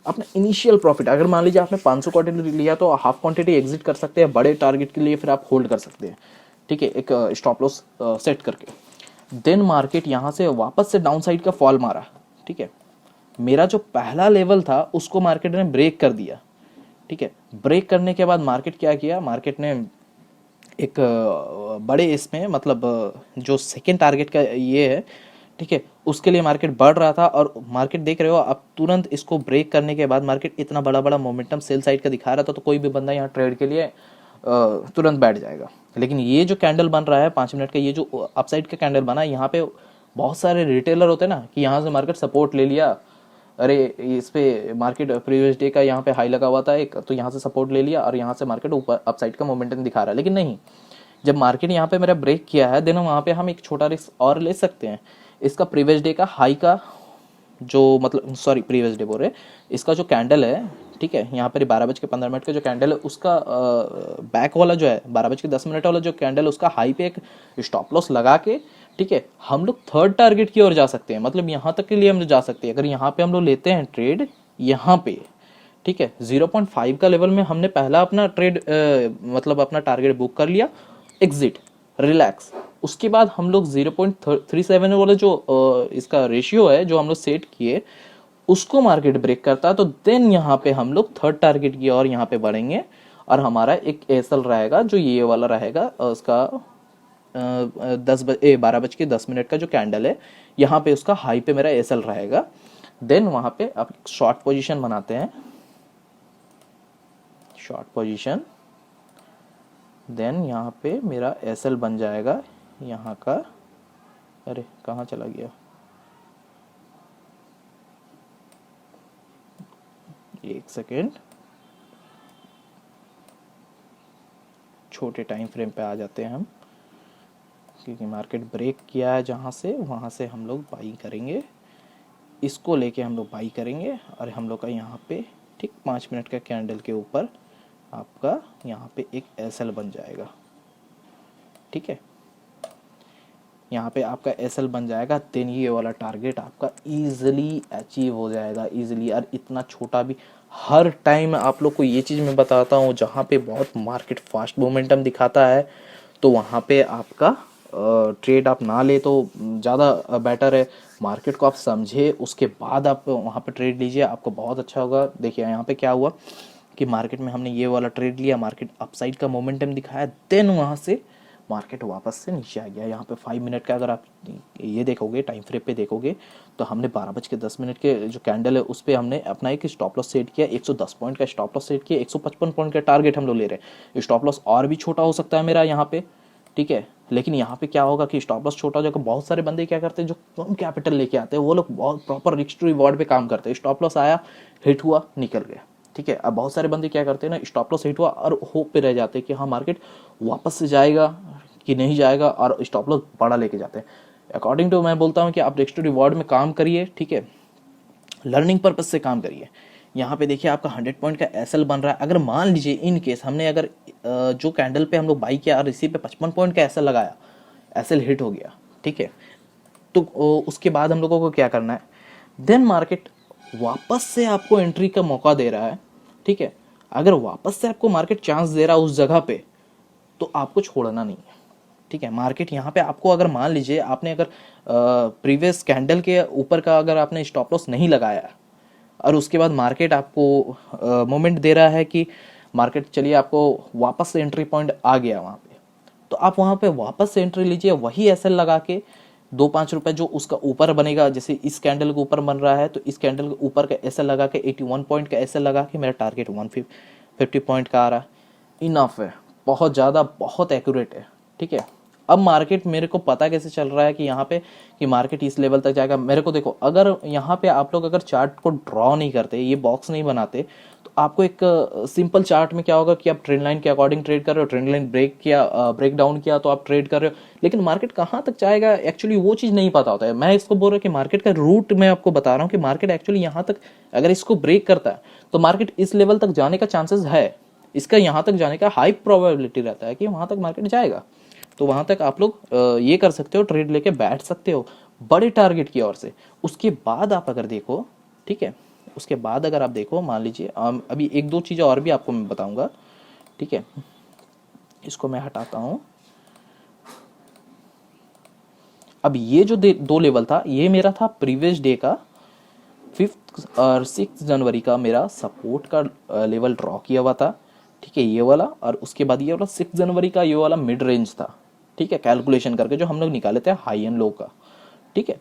अपना इनिशियल प्रॉफिट अगर मान लीजिए आपने 500 क्वांटिटी लिया तो हाफ क्वांटिटी एग्जिट कर सकते हैं, बड़े टारगेट के लिए फिर आप होल्ड कर सकते हैं, ठीक है, एक स्टॉप लॉस सेट करके। देन मार्केट यहाँ से वापस से डाउन साइड का फॉल मारा, ठीक है, मेरा जो पहला लेवल था उसको मार्केट ने ब्रेक कर दिया, ठीक है। ब्रेक करने के बाद मार्केट क्या किया, मार्केट ने एक बड़े इसमें मतलब जो सेकेंड टारगेट का ये है, ठीक है, उसके लिए मार्केट बढ़ रहा था और मार्केट देख रहे हो अब तुरंत इसको ब्रेक करने के बाद मार्केट इतना बड़ा बड़ा मोमेंटम सेल साइड का दिखा रहा था, तो कोई भी बंदा यहाँ ट्रेड के लिए तुरंत बैठ जाएगा। लेकिन ये जो कैंडल बन रहा है 5 मिनट का, ये जो अपसाइड का कैंडल बना है, यहाँ पे बहुत सारे रिटेलर होते हैं ना कि यहाँ से मार्केट सपोर्ट ले लिया, अरे इस पे मार्केट प्रीवियस डे का यहाँ पे हाई लगा हुआ था एक, तो यहाँ से सपोर्ट ले लिया और यहाँ से मार्केट ऊपर अपसाइड का मोमेंटम दिखा रहा है। लेकिन नहीं, जब मार्केट यहाँ पे मेरा ब्रेक किया है देन वहाँ पे हम एक छोटा रिस्क और ले सकते हैं। इसका प्रीवियस डे का हाई का जो मतलब सॉरी प्रीवियस डे बोल रहे, इसका जो कैंडल है, ठीक है, यहाँ पर 12:15 का जो कैंडल है उसका बैक वाला जो है 12:10 वाला जो कैंडल है उसका हाई पे एक स्टॉप लॉस लगा के, ठीक है, हम लोग थर्ड टारगेट की ओर जा सकते हैं। मतलब यहाँ तक के लिए हम जा सकते हैं। अगर यहाँ पे हम लोग लेते हैं ट्रेड यहाँ पे, ठीक है, 0.5 का लेवल में हमने पहला अपना ट्रेड मतलब अपना टारगेट बुक कर लिया, एग्जिट, रिलैक्स। उसके बाद हम लोग 0.37 वाले जो इसका रेशियो है जो हम लोग सेट किए उसको मार्केट ब्रेक करता है, तो देन यहाँ पे हम लोग थर्ड टारगेट की ओर यहाँ पे बढ़ेंगे और हमारा एक एसएल रहेगा जो ये वाला रहेगा उसका 12:10 का जो कैंडल है यहाँ पे उसका हाई पे मेरा एसएल रहेगा। देन वहाँ पे आप शॉर्ट पोजीशन बनाते हैं, शॉर्ट पोजीशन, देन यहाँ पे मेरा एसएल बन जाएगा यहाँ का, अरे कहाँ चला गया, एक सेकेंड, छोटे टाइम फ्रेम पे आ जाते हैं हम, क्योंकि मार्केट ब्रेक किया है जहाँ से वहाँ से हम लोग बाई करेंगे, इसको लेके हम लोग बाई करेंगे और हम लोग का यहाँ पे ठीक 5 मिनट का कैंडल के ऊपर आपका यहाँ पे एक एसएल बन जाएगा, ठीक है, यहाँ पे आपका एसएल बन जाएगा। देन ये वाला टारगेट आपका इजीली अचीव हो जाएगा, इजीली। और इतना छोटा भी हर टाइम आप लोग को ये चीज़ मैं बताता हूँ, जहाँ पे बहुत मार्केट फास्ट मोमेंटम दिखाता है तो वहाँ पे आपका ट्रेड आप ना ले तो ज़्यादा बेटर है। मार्केट को आप समझे उसके बाद आप वहाँ पे ट्रेड लीजिए, आपको बहुत अच्छा होगा। देखिए यहाँ पे क्या हुआ कि मार्केट में हमने ये वाला ट्रेड लिया, मार्केट अपसाइड का मोमेंटम दिखाया, देन वहाँ से मार्केट वापस से नीचे आ गया। यहाँ पे 5 मिनट का अगर आप ये देखोगे टाइम फ्रेम पे देखोगे तो हमने 12:10 के जो कैंडल है उस पर हमने अपना एक स्टॉप लॉस सेट किया, 110 पॉइंट का स्टॉप लॉस सेट किया, 155 पॉइंट का टारगेट हम लोग ले रहे हैं। स्टॉप लॉस और भी छोटा हो सकता है मेरा यहाँ पे, ठीक है, लेकिन यहाँ पे क्या होगा कि स्टॉप लॉस छोटा हो जाएगा। बहुत सारे बंदे क्या करते हैं जो कम कैपिटल लेके आते हैं वो लोग बहुत प्रॉपर रिस्क टू रिवॉर्ड पे काम करते हैं। स्टॉप लॉस आया, हिट हुआ, निकल गया, ठीक है। अब बहुत सारे बंदे क्या करते हैं ना, स्टॉप लॉस हिट हुआ और होप पे रह जाते हैं कि हाँ मार्केट वापस से जाएगा कि नहीं जाएगा, और स्टॉप लॉस बड़ा लेके जाते हैं। अकॉर्डिंग टू मैं बोलता हूँ कि आप रिस्क टू रिवॉर्ड में काम करिए, ठीक है, लर्निंग पर्पज से काम करिए। यहाँ पे देखिए आपका 100 पॉइंट का एसएल बन रहा है। अगर मान लीजिए इन केस हमने अगर जो कैंडल पे हम लोग बाई किया और इसी पे 55 पॉइंट का एसएल लगाया, एसएल हिट हो गया, ठीक है, तो उसके बाद हम लोगों को क्या करना है, देन मार्केट वापस से आपको एंट्री का मौका दे रहा है, ठीक है। अगर वापस से आपको मार्केट चांस दे रहा है उस जगह पे तो आपको छोड़ना नहीं है, ठीक है। मार्केट यहाँ पे आपको अगर मान लीजिए आपने अगर प्रीवियस कैंडल के ऊपर का अगर आपने स्टॉप लॉस नहीं लगाया और उसके बाद मार्केट आपको मोमेंट दे रहा है कि मार्केट चलिए आपको वापस से एंट्री पॉइंट आ गया वहाँ पे, तो आप वहाँ पे वापस से एंट्री लीजिए, वही एसएल लगा के 2-5 रुपए जो उसका ऊपर बनेगा, जैसे इस कैंडल के ऊपर बन रहा है तो इस कैंडल के ऊपर का एसएल लगा के 81 पॉइंट का एसएल लगा के मेरा टारगेट 150 पॉइंट का आ रहा है। इनफ है, बहुत ज़्यादा बहुत एक्यूरेट है, ठीक है। अब मार्केट मेरे को पता कैसे चल रहा है कि यहाँ पे कि मार्केट इस लेवल तक जाएगा। मेरे को देखो, अगर यहाँ पे आप लोग अगर चार्ट को ड्रॉ नहीं करते, ये बॉक्स नहीं बनाते, तो आपको एक सिंपल चार्ट में क्या होगा कि आप ट्रेंड लाइन के अकॉर्डिंग ट्रेड कर रहे हो, ट्रेंड लाइन ब्रेक किया, ब्रेक डाउन किया तो आप ट्रेड कर रहे हो, लेकिन मार्केट कहाँ तक जाएगा एक्चुअली वो चीज़ नहीं पता होता है। मैं इसको बोल रहा हूँ कि मार्केट का रूट मैं आपको बता रहा हूँ कि मार्केट एक्चुअली यहाँ तक अगर इसको ब्रेक करता है तो मार्केट इस लेवल तक जाने का चांसेस है, इसका यहाँ तक जाने का हाई प्रोबेबिलिटी रहता है कि वहाँ तक मार्केट जाएगा। तो वहां तक आप लोग ये कर सकते हो, ट्रेड लेके बैठ सकते हो बड़े टारगेट की ओर से। उसके बाद आप अगर देखो, ठीक है, उसके बाद अगर आप देखो, मान लीजिए अभी एक दो चीज़ें और भी आपको मैं बताऊंगा, ठीक है, इसको मैं हटाता हूं। अब ये जो दो लेवल था, ये मेरा था प्रीवियस डे का 5 और 6 जनवरी का मेरा सपोर्ट का लेवल ड्रॉ किया हुआ था, ठीक है, ये वाला। और उसके बाद ये वाला 6 जनवरी का ये वाला मिड रेंज था, ठीक है, कैलकुलेशन करके जो हम लोग निकाले थे हाई एंड लो का, ठीक है।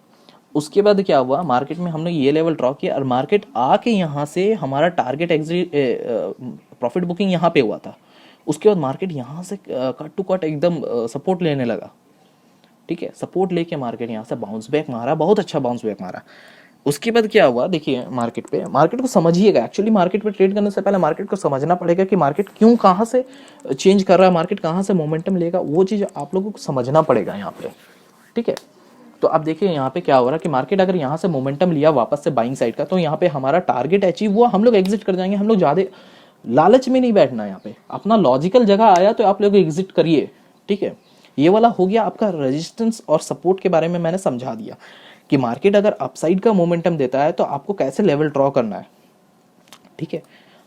उसके बाद क्या हुआ, मार्केट में हमने ये लेवल ड्रॉ किया और मार्केट आके यहाँ से हमारा टारगेट एग्जिट प्रॉफिट बुकिंग यहाँ पे हुआ था। उसके बाद मार्केट यहाँ से कट टू कट एकदम सपोर्ट लेने लगा, ठीक है, सपोर्ट लेके मार्केट यहाँ से बाउंस बैक मारा, बहुत अच्छा बाउंस बैक मारा। उसके बाद क्या हुआ देखिए, मार्केट को समझिएगा, एक्चुअली मार्केट पे ट्रेड करने से पहले मार्केट को समझना पड़ेगा कि मार्केट क्यों कहाँ से चेंज कर रहा है, मार्केट कहाँ से मोमेंटम लेगा, वो चीज़ आप लोगों को समझना पड़ेगा यहाँ पे, ठीक है। तो आप देखिए यहाँ पे क्या हो रहा है कि मार्केट अगर यहाँ से मोमेंटम लिया वापस से बाइंग साइड का, तो यहाँ पे हमारा टारगेट अचीव हुआ, हम लोग एग्जिट कर जाएंगे। हम लोग ज़्यादा लालच में नहीं बैठना, यहाँ पे अपना लॉजिकल जगह आया तो आप लोग एग्जिट करिए, ठीक है। ये वाला हो गया आपका रेजिस्टेंस और सपोर्ट के बारे में मैंने समझा दिया कि मार्केट अगर अपसाइड का मोमेंटम देता है तो आपको कैसे लेवल ड्रॉ करना है, ठीक है।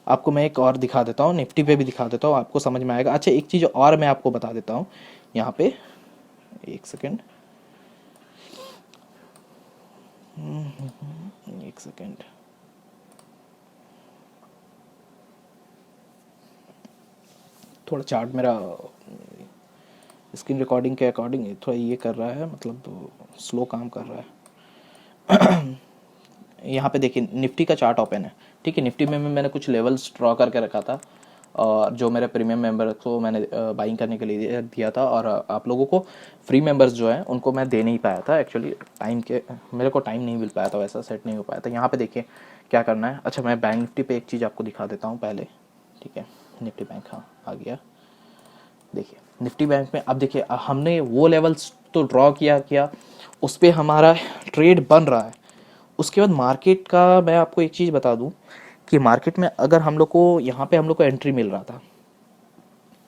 आपको मैं एक और दिखा देता हूँ, निफ्टी पे भी दिखा देता हूँ, आपको समझ में आएगा। अच्छा, एक चीज़ और मैं आपको बता देता हूँ यहाँ पे, एक सेकेंड, एक सेकेंड, थोड़ा चार्ट मेरा स्क्रीन रिकॉर्डिंग के अकॉर्डिंग थोड़ा ये कर रहा है, मतलब स्लो काम कर रहा है। यहाँ पे देखिए निफ्टी का चार्ट ओपन है, ठीक है। निफ्टी में मैंने कुछ लेवल्स ड्रॉ करके रखा था, और जो मेरे प्रीमियम मेंबर को मैंने बाइंग करने के लिए दिया था, और आप लोगों को फ्री मेंबर्स जो हैं उनको मैं दे नहीं पाया था एक्चुअली, मेरे को टाइम नहीं मिल पाया था, वैसा सेट नहीं हो पाया था। यहाँ पे देखिए क्या करना है। अच्छा, मैं बैंक निफ्टी पे एक चीज़ आपको दिखा देता हूँ पहले, ठीक है। निफ्टी बैंक, हाँ आ गया। देखिए निफ्टी बैंक में अब देखिए हमने वो लेवल्स तो ड्रॉ किया, उस पर हमारा ट्रेड बन रहा है। उसके बाद मार्केट का मैं आपको एक चीज़ बता दूं कि मार्केट में अगर हम लोग को यहाँ पे हम लोग को एंट्री मिल रहा था,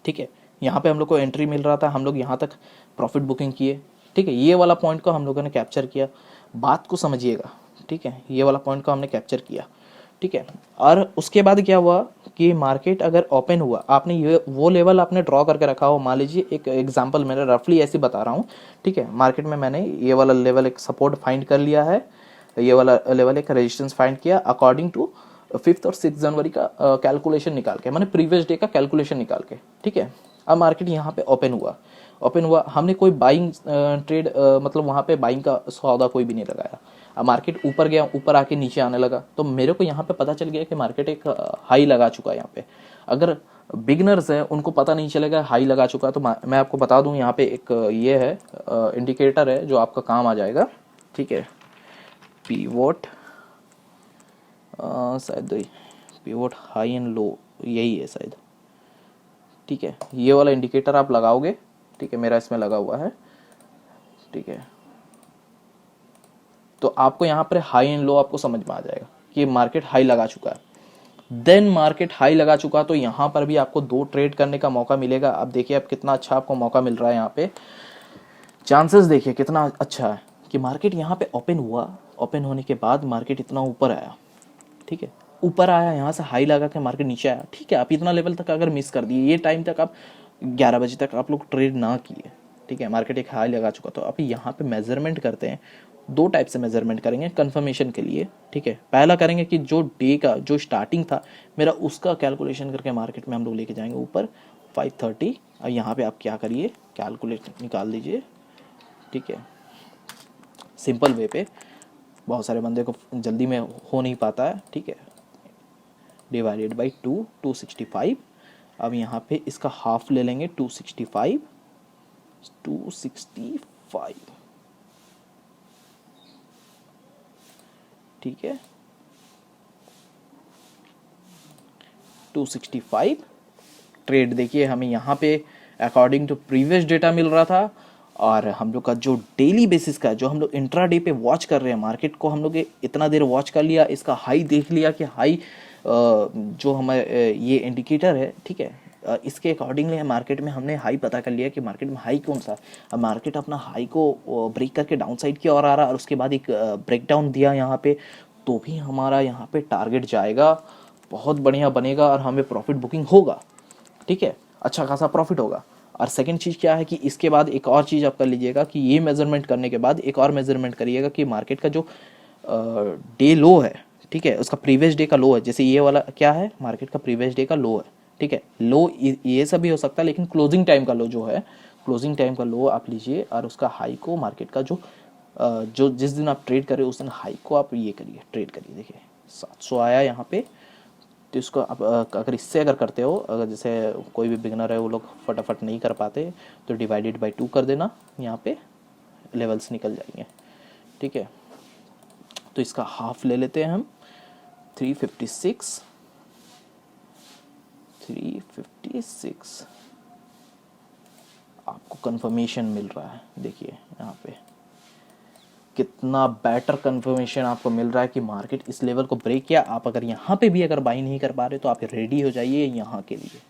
ठीक है, यहाँ पे हम लोग को एंट्री मिल रहा था, हम लोग यहाँ तक प्रॉफिट बुकिंग किए, ठीक है। ये वाला पॉइंट को हम लोगों ने कैप्चर किया, बात को समझिएगा, ठीक है। ये वाला पॉइंट को हमने कैप्चर किया, ठीक है। और उसके बाद क्या हुआ कि मार्केट अगर ओपन हुआ, आपने ये वो लेवल आपने ड्रॉ करके रखा हो, मान लीजिए एक एग्जांपल मैंने रफली ऐसे बता रहा हूँ, ठीक है। मार्केट में मैंने ये वाला लेवल एक सपोर्ट फाइंड कर लिया है, ये वाला लेवल एक रेजिस्टेंस फाइंड किया अकॉर्डिंग टू 5 और 6 जनवरी का कैलकुलेशन निकाल के, मैंने प्रीवियस डे का कैलकुलेशन निकाल के, ठीक है। अब मार्केट यहाँ पे ओपन हुआ, हमने कोई बाइंग ट्रेड मतलब वहाँ पे बाइंग का सौदा कोई भी नहीं लगाया। अब मार्केट ऊपर गया, ऊपर आके नीचे आने लगा, तो मेरे को यहाँ पे पता चल गया कि मार्केट एक हाई लगा चुका है यहाँ पे। अगर बिगनर्स है उनको पता नहीं चलेगा हाई लगा चुका, तो मैं आपको बता दूं यहाँ पे एक ये है इंडिकेटर है जो आपका काम आ जाएगा, ठीक है। पीवोट, शायद पीवोट हाई एंड लो यही है शायद, ठीक है। ये वाला इंडिकेटर आप लगाओगे, ठीक है, मेरा इसमें लगा हुआ है, ठीक है। तो आपको यहाँ पर हाई एंड लो आपको समझ में आ जाएगा कि मार्केट हाई लगा चुका है। देन मार्केट हाई लगा चुका तो यहाँ पर भी आपको 2 ट्रेड करने का मौका मिलेगा। अब देखिए अब कितना अच्छा आपको मौका मिल रहा है, यहाँ पे चांसेस देखिए कितना अच्छा है कि मार्केट यहाँ पे ओपन हुआ, ओपन होने के बाद मार्केट इतना ऊपर आया, ठीक है, ऊपर आया, यहाँ से हाई लगा के मार्केट नीचे आया, ठीक है। आप इतना लेवल तक अगर मिस कर दिए, ये टाइम तक आप 11 बजे तक आप लोग ट्रेड ना किए, ठीक है, मार्केट एक हाई लगा चुका, तो अभी यहाँ पे मेजरमेंट करते हैं। 2 टाइप से मेजरमेंट करेंगे कंफर्मेशन के लिए, ठीक है। पहला करेंगे कि जो डे का जो स्टार्टिंग था मेरा, उसका कैलकुलेशन करके मार्केट में हम लोग लेके जाएंगे ऊपर 530। और यहाँ पे आप क्या करिए, कैलकुलेट निकाल दीजिए, ठीक है, सिंपल वे पे, बहुत सारे बंदे को जल्दी में हो नहीं पाता है, ठीक है। Divided by 265। अब यहाँ पे इसका हाफ ले लेंगे 265, 265, ठीक है 265 ट्रेड देखिए हमें यहाँ पे अकॉर्डिंग टू प्रीवियस डेटा मिल रहा था, और हम लोग का जो डेली बेसिस का जो हम लोग इंट्राडे पे वॉच कर रहे हैं मार्केट को, हम लोग इतना देर वॉच कर लिया, इसका हाई देख लिया कि हाई जो हमारे ये इंडिकेटर है, ठीक है इसके अकॉर्डिंगली मार्केट में हमने हाई पता कर लिया कि मार्केट में हाई कौन सा। अब मार्केट अपना हाई को ब्रेक करके डाउन साइड की ओर आ रहा, और उसके बाद एक ब्रेकडाउन दिया यहाँ पे, तो भी हमारा यहाँ पे टारगेट जाएगा, बहुत बढ़िया बनेगा और हमें प्रॉफिट बुकिंग होगा, ठीक है अच्छा खासा प्रॉफिट होगा। और सेकंड चीज़ क्या है कि इसके बाद एक और चीज़ आप कर लीजिएगा कि ये मेजरमेंट करने के बाद एक और मेजरमेंट करिएगा कि मार्केट का जो डे लो है, ठीक है उसका प्रीवियस डे का लो है, जैसे ये वाला क्या है मार्केट का प्रीवियस डे का लो है, ठीक है लो ये सब भी हो सकता है, लेकिन क्लोजिंग टाइम का लो जो है, क्लोजिंग टाइम का लो आप लीजिए, और उसका हाई को मार्केट का जो जिस दिन आप ट्रेड करें उस दिन हाई को आप ये करिए, ट्रेड करिए। देखिए 700 आया यहाँ पे, तो इसको आप अगर इससे अगर करते हो, अगर जैसे कोई भी बिगनर है वो लोग फटाफट नहीं कर पाते, तो डिवाइडेड बाई 2 कर देना, यहाँ पे लेवल्स निकल जाएंगे, ठीक है तो इसका हाफ ले लेते हैं हम 356 आपको कंफर्मेशन मिल रहा है, देखिए यहाँ पे कितना बेटर कंफर्मेशन आपको मिल रहा है कि मार्केट इस लेवल को ब्रेक किया। आप अगर यहाँ पे भी अगर बाई नहीं कर पा रहे तो आप रेडी हो जाइए यहाँ के लिए,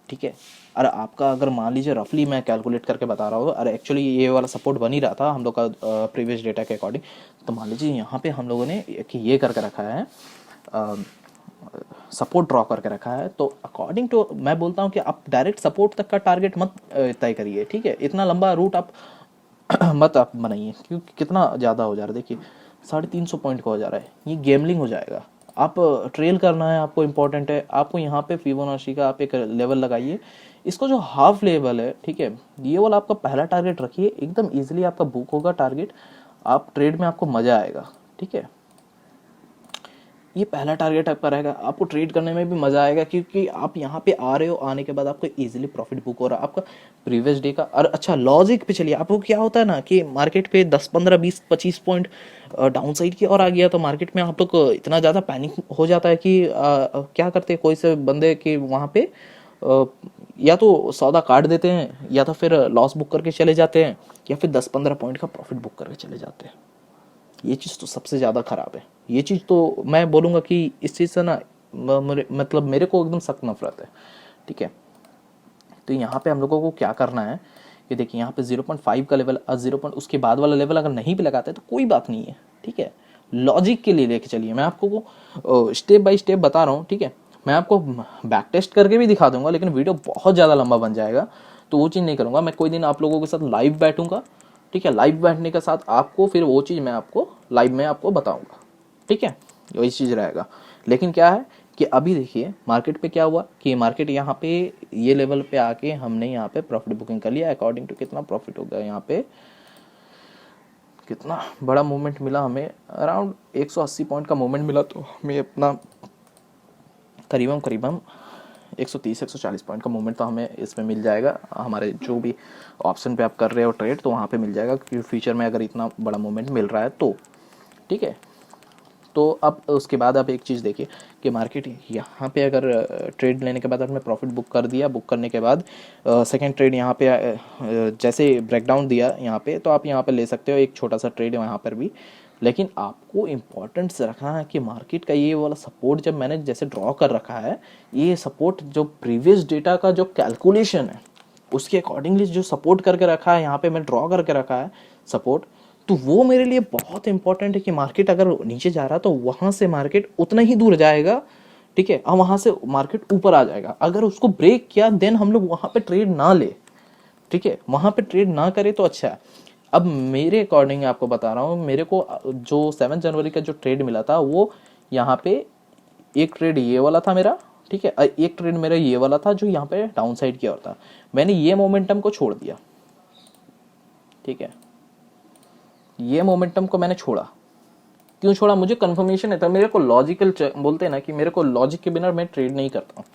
ठीक है। और आपका अगर मान लीजिए रफली मैं कैलकुलेट करके बता रहा हूँ, और एक्चुअली ये वाला सपोर्ट बन ही रहा था हम लोग का प्रीवियस डेटा के अकॉर्डिंग, तो मान लीजिए यहाँ पे हम लोगों ने कि ये करके रखा है, सपोर्ट ड्रॉ करके रखा है, तो अकॉर्डिंग टू मैं बोलता हूँ कि आप डायरेक्ट सपोर्ट तक का टारगेट मत तय करिए, ठीक है इतना लंबा रूट आप मत आप बनाइए, क्योंकि कितना ज़्यादा हो जा रहा है, देखिए 350 पॉइंट का हो जा रहा है, ये गेमलिंग हो जाएगा। आप ट्रेल करना है आपको, इम्पोर्टेंट है आपको यहाँ पे फिबोनाची का आप एक लेवल लगाइए, इसको जो हाफ लेवल है, ठीक है ये वाला आपका पहला टारगेट रखिए, एकदम इजीली आपका बुक होगा टारगेट, आप ट्रेड में आपको मज़ा आएगा, ठीक है ये पहला टारगेट आपका रहेगा, आपको ट्रेड करने में भी मज़ा आएगा, क्योंकि आप यहाँ पे आ रहे हो, आने के बाद आपको इजीली प्रॉफिट बुक हो रहा है आपका प्रीवियस डे का। और अच्छा लॉजिक पे चलिए, आपको क्या होता है ना कि मार्केट पे 10 15 20 25 पॉइंट डाउन साइड की और आ गया, तो मार्केट में आप लोग को इतना ज़्यादा पैनिक हो जाता है कि क्या करते हैं कोई से बंदे कि वहाँ पे या तो सौदा काट देते हैं, या तो फिर लॉस बुक करके चले जाते हैं, या फिर 10-15 पॉइंट का प्रॉफिट बुक करके चले जाते हैं। ये चीज़ तो सबसे ज़्यादा ख़राब है, ये चीज़ तो मैं बोलूँगा कि इस चीज़ से ना मतलब मेरे को एकदम सख्त नफरत है, ठीक है। तो यहाँ पे हम लोगों को क्या करना है, ये देखिए यहाँ पे 0.5 का लेवल, 0. उसके बाद वाला लेवल अगर नहीं भी लगाते तो कोई बात नहीं है, ठीक है लॉजिक के लिए लेके चलिए, मैं आपको स्टेप बाय स्टेप बता रहा हूँ, ठीक है मैं आपको बैक टेस्ट करके भी दिखा दूंगा, लेकिन वीडियो बहुत ज़्यादा लंबा बन जाएगा, तो वो चीज़ नहीं करूँगा। मैं कोई दिन आप लोगों के साथ लाइव बैठूंगा, ठीक है लाइव बैठने के साथ आपको फिर वो चीज़ मैं आपको लाइव में आपको बताऊंगा, ठीक है वही चीज़ रहेगा। लेकिन क्या है कि अभी देखिए मार्केट पे क्या हुआ कि मार्केट यहाँ पे ये लेवल पे आके हमने यहाँ पे प्रॉफिट बुकिंग कर लिया, अकॉर्डिंग टू कितना प्रॉफिट हो गया, यहाँ पे कितना बड़ा मूवमेंट मिला हमें, अराउंड 180 पॉइंट का मूवमेंट मिला, तो हमें अपना करीबन 130-140 पॉइंट का मूवमेंट तो हमें इसमें मिल जाएगा, हमारे जो भी ऑप्शन पे आप कर रहे हो ट्रेड, तो वहाँ पे मिल जाएगा, क्योंकि फ्यूचर में अगर इतना बड़ा मूवमेंट मिल रहा है तो, ठीक है। तो अब उसके बाद आप एक चीज़ देखिए कि मार्केट यहाँ पे अगर ट्रेड लेने के बाद आपने प्रॉफिट बुक कर दिया, बुक करने के बाद सेकंड ट्रेड यहाँ पे जैसे ब्रेकडाउन दिया यहाँ पे, तो आप यहाँ पे ले सकते हो एक छोटा सा ट्रेड यहाँ पर भी, लेकिन आपको इम्पोर्टेंस रखना है कि मार्केट का ये वाला सपोर्ट जब मैंने जैसे ड्रॉ कर रखा है, ये सपोर्ट जो प्रीवियस डेटा का जो कैलकुलेशन है उसके अकॉर्डिंगली जो सपोर्ट करके रखा है, यहाँ पे मैं ड्रॉ करके रखा है सपोर्ट, तो वो मेरे लिए बहुत इंपॉर्टेंट है कि मार्केट अगर नीचे जा रहा है तो वहां से मार्केट उतना ही दूर जाएगा, ठीक है और वहां से मार्केट ऊपर आ जाएगा। अगर उसको ब्रेक किया देन हम लोग वहां पे ट्रेड ना ले, ठीक है वहां पे ट्रेड ना करे तो अच्छा है। अब मेरे अकॉर्डिंग आपको बता रहा हूँ, मेरे को जो 7 जनवरी का जो ट्रेड मिला था वो यहाँ पे एक ट्रेड ये वाला था मेरा, ठीक है एक ट्रेड मेरा ये वाला था जो यहाँ पे डाउन साइड की ओर था, मैंने ये मोमेंटम को छोड़ दिया, ठीक है ये मोमेंटम को मैंने छोड़ा। क्यों छोड़ा, मुझे कंफर्मेशन है था, मेरे को लॉजिकल बोलते हैं ना कि मेरे को लॉजिक के बिना मैं ट्रेड नहीं करता हूँ,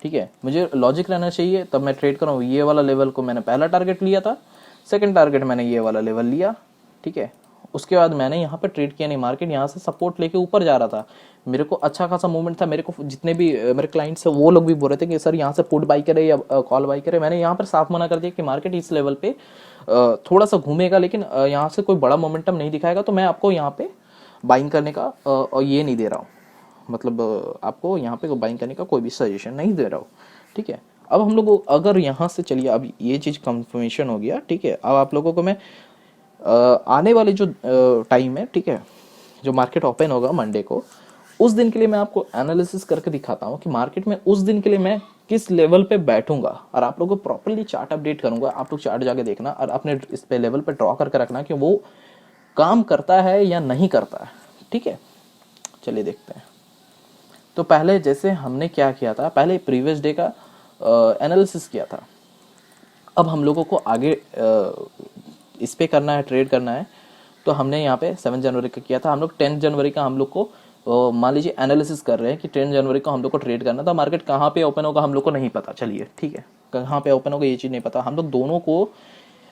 ठीक है, मुझे लॉजिक रहना चाहिए तब मैं ट्रेड करूँ। ये वाला लेवल को मैंने पहला टारगेट लिया था, सेकंड टारगेट मैंने ये वाला लेवल लिया, ठीक है। उसके बाद मैंने यहाँ पे ट्रेड किया नहीं, मार्केट यहाँ से सपोर्ट लेके ऊपर जा रहा था, मेरे को अच्छा खासा मूवमेंट था। मेरे को जितने भी मेरे क्लाइंट्स है वो लोग भी बोल रहे थे कि सर यहाँ से पुट बाई करे या कॉल बाई करे। मैंने यहाँ पर साफ मना कर दिया कि मार्केट इस लेवल पे थोड़ा सा घूमेगा, लेकिन यहाँ से कोई बड़ा मोमेंटम नहीं दिखाएगा, तो मैं आपको यहाँ पे बाइंग करने का और ये नहीं दे रहा हूँ, मतलब आपको यहाँ पे बाइंग करने का कोई भी सजेशन नहीं दे रहा हूँ, ठीक है। अब हम लोग अगर यहाँ से चलिए, अब ये चीज़ कंफर्मेशन हो गया, ठीक है। अब आप लोगों को मैं आने वाले जो टाइम है, ठीक है, जो मार्केट ओपन होगा मंडे को, उस दिन के लिए मैं आपको एनालिसिस करके दिखाता हूँ कि मार्केट में उस दिन के लिए मैं किस लेवल पे बैठूंगा, और आप लोगों को प्रॉपरली चार्ट अपडेट करूंगा। आप लोग चार्ट जाके देखना और अपने इस पे लेवल पे ड्रॉ करके रखना कि वो काम करता है या नहीं करता है, ठीक है। चलिए देखते हैं। तो पहले जैसे हमने क्या किया था, पहले प्रीवियस डे का एनालिसिस किया था। अब हम लोगों को आगे इस पे करना है, ट्रेड करना है। तो हमने यहाँ पे 7 जनवरी का किया था, हम लोग 10 जनवरी का हम लोग को मान लीजिए एनालिसिस कर रहे हैं कि 10 जनवरी को हम लोग को ट्रेड करना था। मार्केट कहाँ पे ओपन होगा हम लोग को नहीं पता, चलिए ठीक है, कहाँ पे ओपन होगा ये चीज़ नहीं पता। हम लोग दोनों को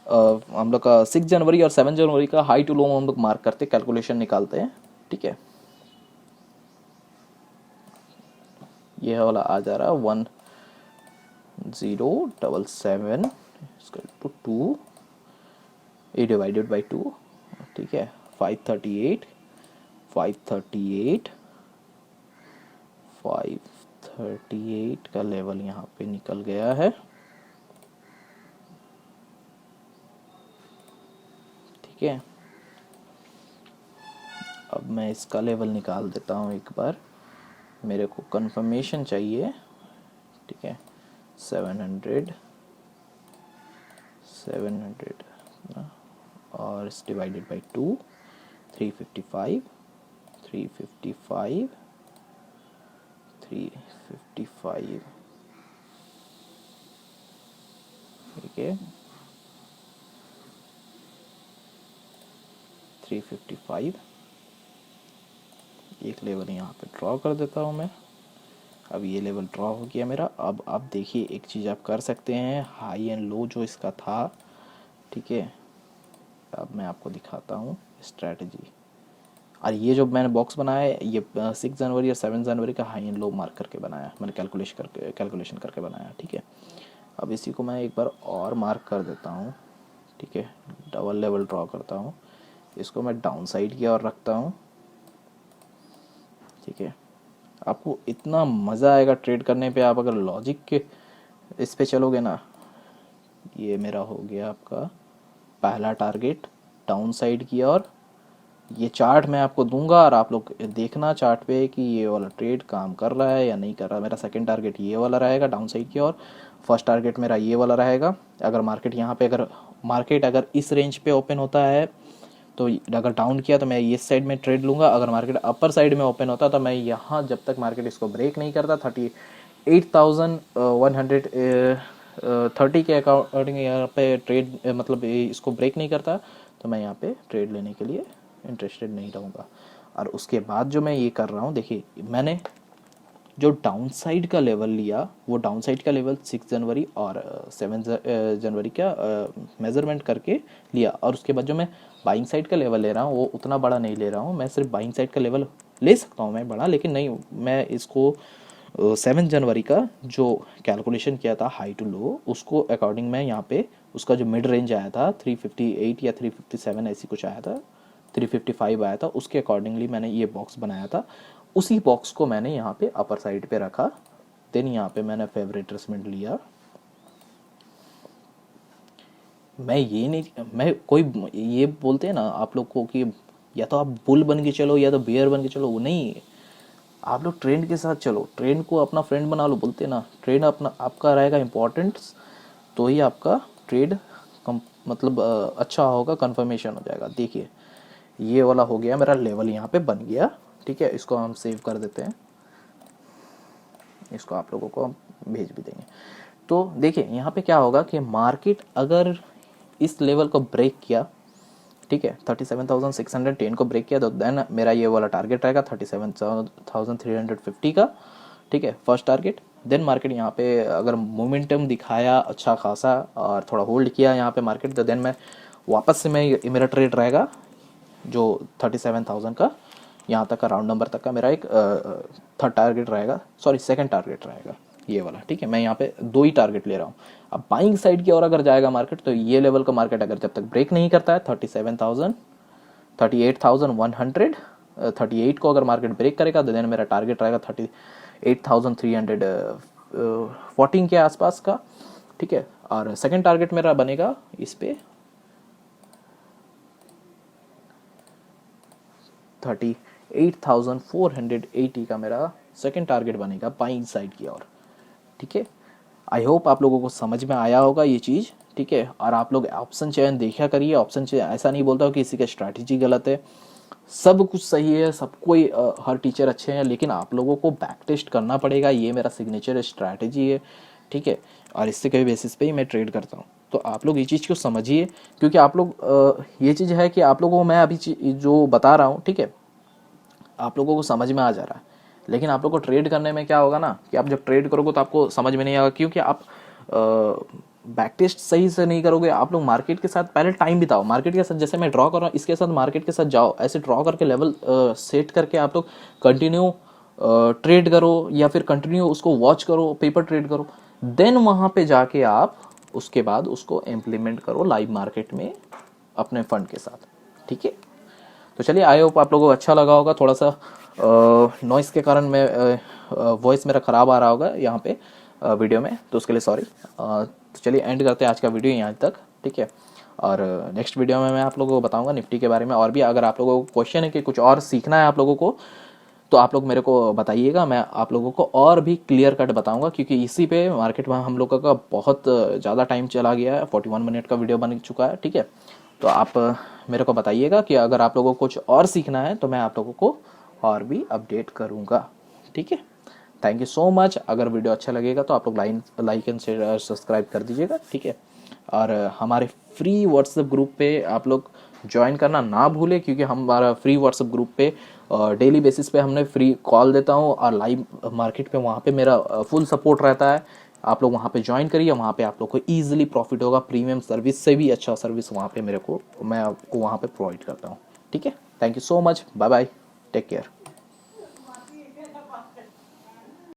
हम लोग का 6 जनवरी और 7 जनवरी का हाई टू लो हम लोग मार्क करते, कैलकुलेशन निकालते हैं, ठीक है। ये वाला आ जा रहा है 1077 टू 2 ए डिवाइडेड बाई 2, ठीक है। 538 538 538 का लेवल यहाँ पे निकल गया है, ठीक है। अब मैं इसका लेवल निकाल देता हूँ एक बार, मेरे को कंफर्मेशन चाहिए, ठीक है। 700 और इस डिवाइडेड बाई 2, 355 355 355, ठीक है। 355 एक लेवल यहाँ पे ड्रॉ कर देता हूँ मैं। अब ये लेवल ड्रॉ हो गया मेरा। अब आप देखिए एक चीज़ आप कर सकते हैं, हाई एंड लो जो इसका था, ठीक है। अब मैं आपको दिखाता हूँ स्ट्रैटेजी। और ये जो मैंने बॉक्स बनाया है ये 6 जनवरी और 7 जनवरी का हाई एंड लो मार्क करके बनाया, मैंने कैलकुलेशन करके बनाया, ठीक है। अब इसी को मैं एक बार और मार्क कर देता हूँ, ठीक है। डबल लेवल ड्रॉ करता हूँ, इसको मैं डाउन साइड की ओर रखता हूँ, ठीक है। आपको इतना मज़ा आएगा ट्रेड करने पे, आप अगर लॉजिक के इस पे चलोगे ना। ये मेरा हो गया आपका पहला टारगेट डाउन साइड की ओर। ये चार्ट मैं आपको दूंगा और आप लोग देखना चार्ट पे कि ये वाला ट्रेड काम कर रहा है या नहीं कर रहा। मेरा सेकंड टारगेट ये वाला रहेगा डाउन साइड की ओर, फर्स्ट टारगेट मेरा ये वाला रहेगा। अगर मार्केट यहाँ पे अगर इस रेंज पे ओपन होता है तो अगर डाउन किया तो मैं इस साइड में ट्रेड लूँगा। अगर मार्केट अपर साइड में ओपन होता तो मैं यहाँ जब तक मार्केट इसको ब्रेक नहीं करता 38,130 के अकॉर्डिंग यहाँ पे ट्रेड मतलब इसको ब्रेक नहीं करता तो मैं यहाँ पे ट्रेड लेने के लिए इंटरेस्टेड नहीं रहूँगा। और उसके बाद जो मैं ये कर रहा हूँ, देखिए मैंने जो डाउन साइड का लेवल लिया वो डाउन साइड का लेवल 6 जनवरी और 7 जनवरी का मेज़रमेंट करके लिया। और उसके बाद जो मैं बाइंग साइड का लेवल ले रहा हूँ वो उतना बड़ा नहीं ले रहा हूँ, मैं सिर्फ बाइंग साइड का लेवल ले सकता हूँ मैं बड़ा, लेकिन नहीं, मैं इसको 7 जनवरी का जो कैलकुलेशन किया था हाई टू लो उसको अकॉर्डिंग मैं यहाँ पे उसका जो मिड रेंज आया था 358 या 357 ऐसी कुछ आया था, 355 आया था, उसके अकॉर्डिंगली मैंने ये बॉक्स बनाया था। उसी बॉक्स को मैंने यहाँ पे अपर साइड पे रखा, देन यहाँ पे मैंने फेवरेट ट्रेसमेंट लिया। मैं कोई ये बोलते हैं ना आप लोग को कि या तो आप बुल बन के चलो या तो बियर बन के चलो, वो नहीं, आप लोग ट्रेंड के साथ चलो, ट्रेंड को अपना फ्रेंड बना लो, बोलते हैं ना ट्रेंड अपना आपका रहेगा इम्पोर्टेंट तो ही आपका ट्रेड मतलब अच्छा होगा, कंफर्मेशन हो जाएगा। देखिए ये वाला हो गया मेरा लेवल यहाँ पे बन गया, ठीक है। इसको हम सेव कर देते हैं, इसको आप लोगों को हम भेज भी देंगे। तो देखिए यहाँ पे क्या होगा कि मार्केट अगर इस लेवल को ब्रेक किया, ठीक है, 37,610 को ब्रेक किया तो देन मेरा ये वाला टारगेट रहेगा 37,350 का, ठीक है, फर्स्ट टारगेट। देन मार्केट यहाँ पे अगर मोमेंटम दिखाया अच्छा खासा और थोड़ा होल्ड किया यहाँ पे मार्केट, तो देन मैं वापस से मेरा ट्रेड रहेगा जो 37,000 का यहाँ तक का राउंड नंबर तक का मेरा एक थर्ड टारगेट रहेगा, सॉरी सेकंड टारगेट रहेगा ये वाला, ठीक है। मैं यहाँ पे 2 ही टारगेट ले रहा हूँ। अब बाइंग साइड की ओर अगर जाएगा मार्केट, तो ये लेवल का मार्केट अगर जब तक ब्रेक नहीं करता है 37,000 38,100 38 को अगर मार्केट ब्रेक करेगा तो देन मेरा टारगेट रहेगा 38,314 के आसपास का, ठीक है। और सेकंड टारगेट मेरा बनेगा इस पे 38,480 का मेरा सेकंड टारगेट बनेगा बाइंग साइड की ओर, ठीक है। आई होप आप लोगों को समझ में आया होगा ये चीज़, ठीक है। और आप लोग ऑप्शन चयन देखा करिए, ऑप्शन चयन ऐसा नहीं बोलता हूँ कि किसी का स्ट्रैटेजी गलत है, सब कुछ सही है, सब कोई हर टीचर अच्छे हैं, लेकिन आप लोगों को बैक टेस्ट करना पड़ेगा। ये मेरा सिग्नेचर स्ट्रैटेजी है, ठीक है। और इससे कई बेसिस पे ही मैं ट्रेड करता हूँ, तो आप लोग ये चीज़ को समझिए, क्योंकि आप लोग ये चीज़ है कि आप लोगों को मैं अभी जो बता रहा हूँ, ठीक है, आप लोगों को समझ में आ जा रहा है, लेकिन आप लोग को ट्रेड करने में क्या होगा ना कि आप जब ट्रेड करोगे तो आपको समझ में नहीं आएगा, क्योंकि आप बैक टेस्ट सही से नहीं करोगे। आप लोग मार्केट के साथ पहले टाइम बिताओ, मार्केट के साथ जैसे मैं ड्रॉ कर रहा हूँ इसके साथ मार्केट के साथ जाओ, ऐसे ड्रॉ करके लेवल सेट करके आप लोग कंटिन्यू ट्रेड करो, या फिर कंटिन्यू उसको वॉच करो, पेपर ट्रेड करो, देन वहाँ पे जाके आप उसके बाद उसको इम्प्लीमेंट करो लाइव मार्केट में अपने फंड के साथ, ठीक है। तो चलिए, आई होप आप लोगों को अच्छा लगा होगा। थोड़ा सा नॉइस के कारण मैं वॉइस मेरा ख़राब आ रहा होगा यहाँ पे वीडियो में, तो उसके लिए सॉरी। तो चलिए एंड करते हैं आज का वीडियो यहाँ तक, ठीक है। और नेक्स्ट वीडियो में मैं आप लोगों को बताऊंगा निफ्टी के बारे में, और भी अगर आप लोगों को क्वेश्चन है कि कुछ और सीखना है आप लोगों को, तो आप लोग मेरे को बताइएगा, मैं आप लोगों को और भी क्लियर कट बताऊंगा, क्योंकि इसी पे मार्केट में हम लोगों का बहुत ज़्यादा टाइम चला गया है, 41 मिनट का वीडियो बन चुका है, ठीक है। तो आप मेरे को बताइएगा कि अगर आप लोगों को कुछ और सीखना है तो मैं आप लोगों को और भी अपडेट करूँगा, ठीक है। Thank you so much. अगर वीडियो अच्छा लगेगा तो आप लोग लाइक एंड शेयर सब्सक्राइब कर दीजिएगा, ठीक है। और हमारे फ्री व्हाट्सएप ग्रुप पे आप लोग ज्वाइन करना ना भूलें, क्योंकि हमारा फ्री व्हाट्सएप ग्रुप पे डेली बेसिस पे हमने फ्री कॉल देता हूँ, और लाइव मार्केट पे वहाँ पे मेरा फुल सपोर्ट रहता है। आप लोग वहाँ पे ज्वाइन करिए, वहाँ पे आप लोग को ईजिली प्रॉफिट होगा, प्रीमियम सर्विस से भी अच्छा सर्विस वहाँ पे मैं आपको वहाँ पे प्रोवाइड करता हूँ, ठीक है। Thank you so much, bye bye, take care.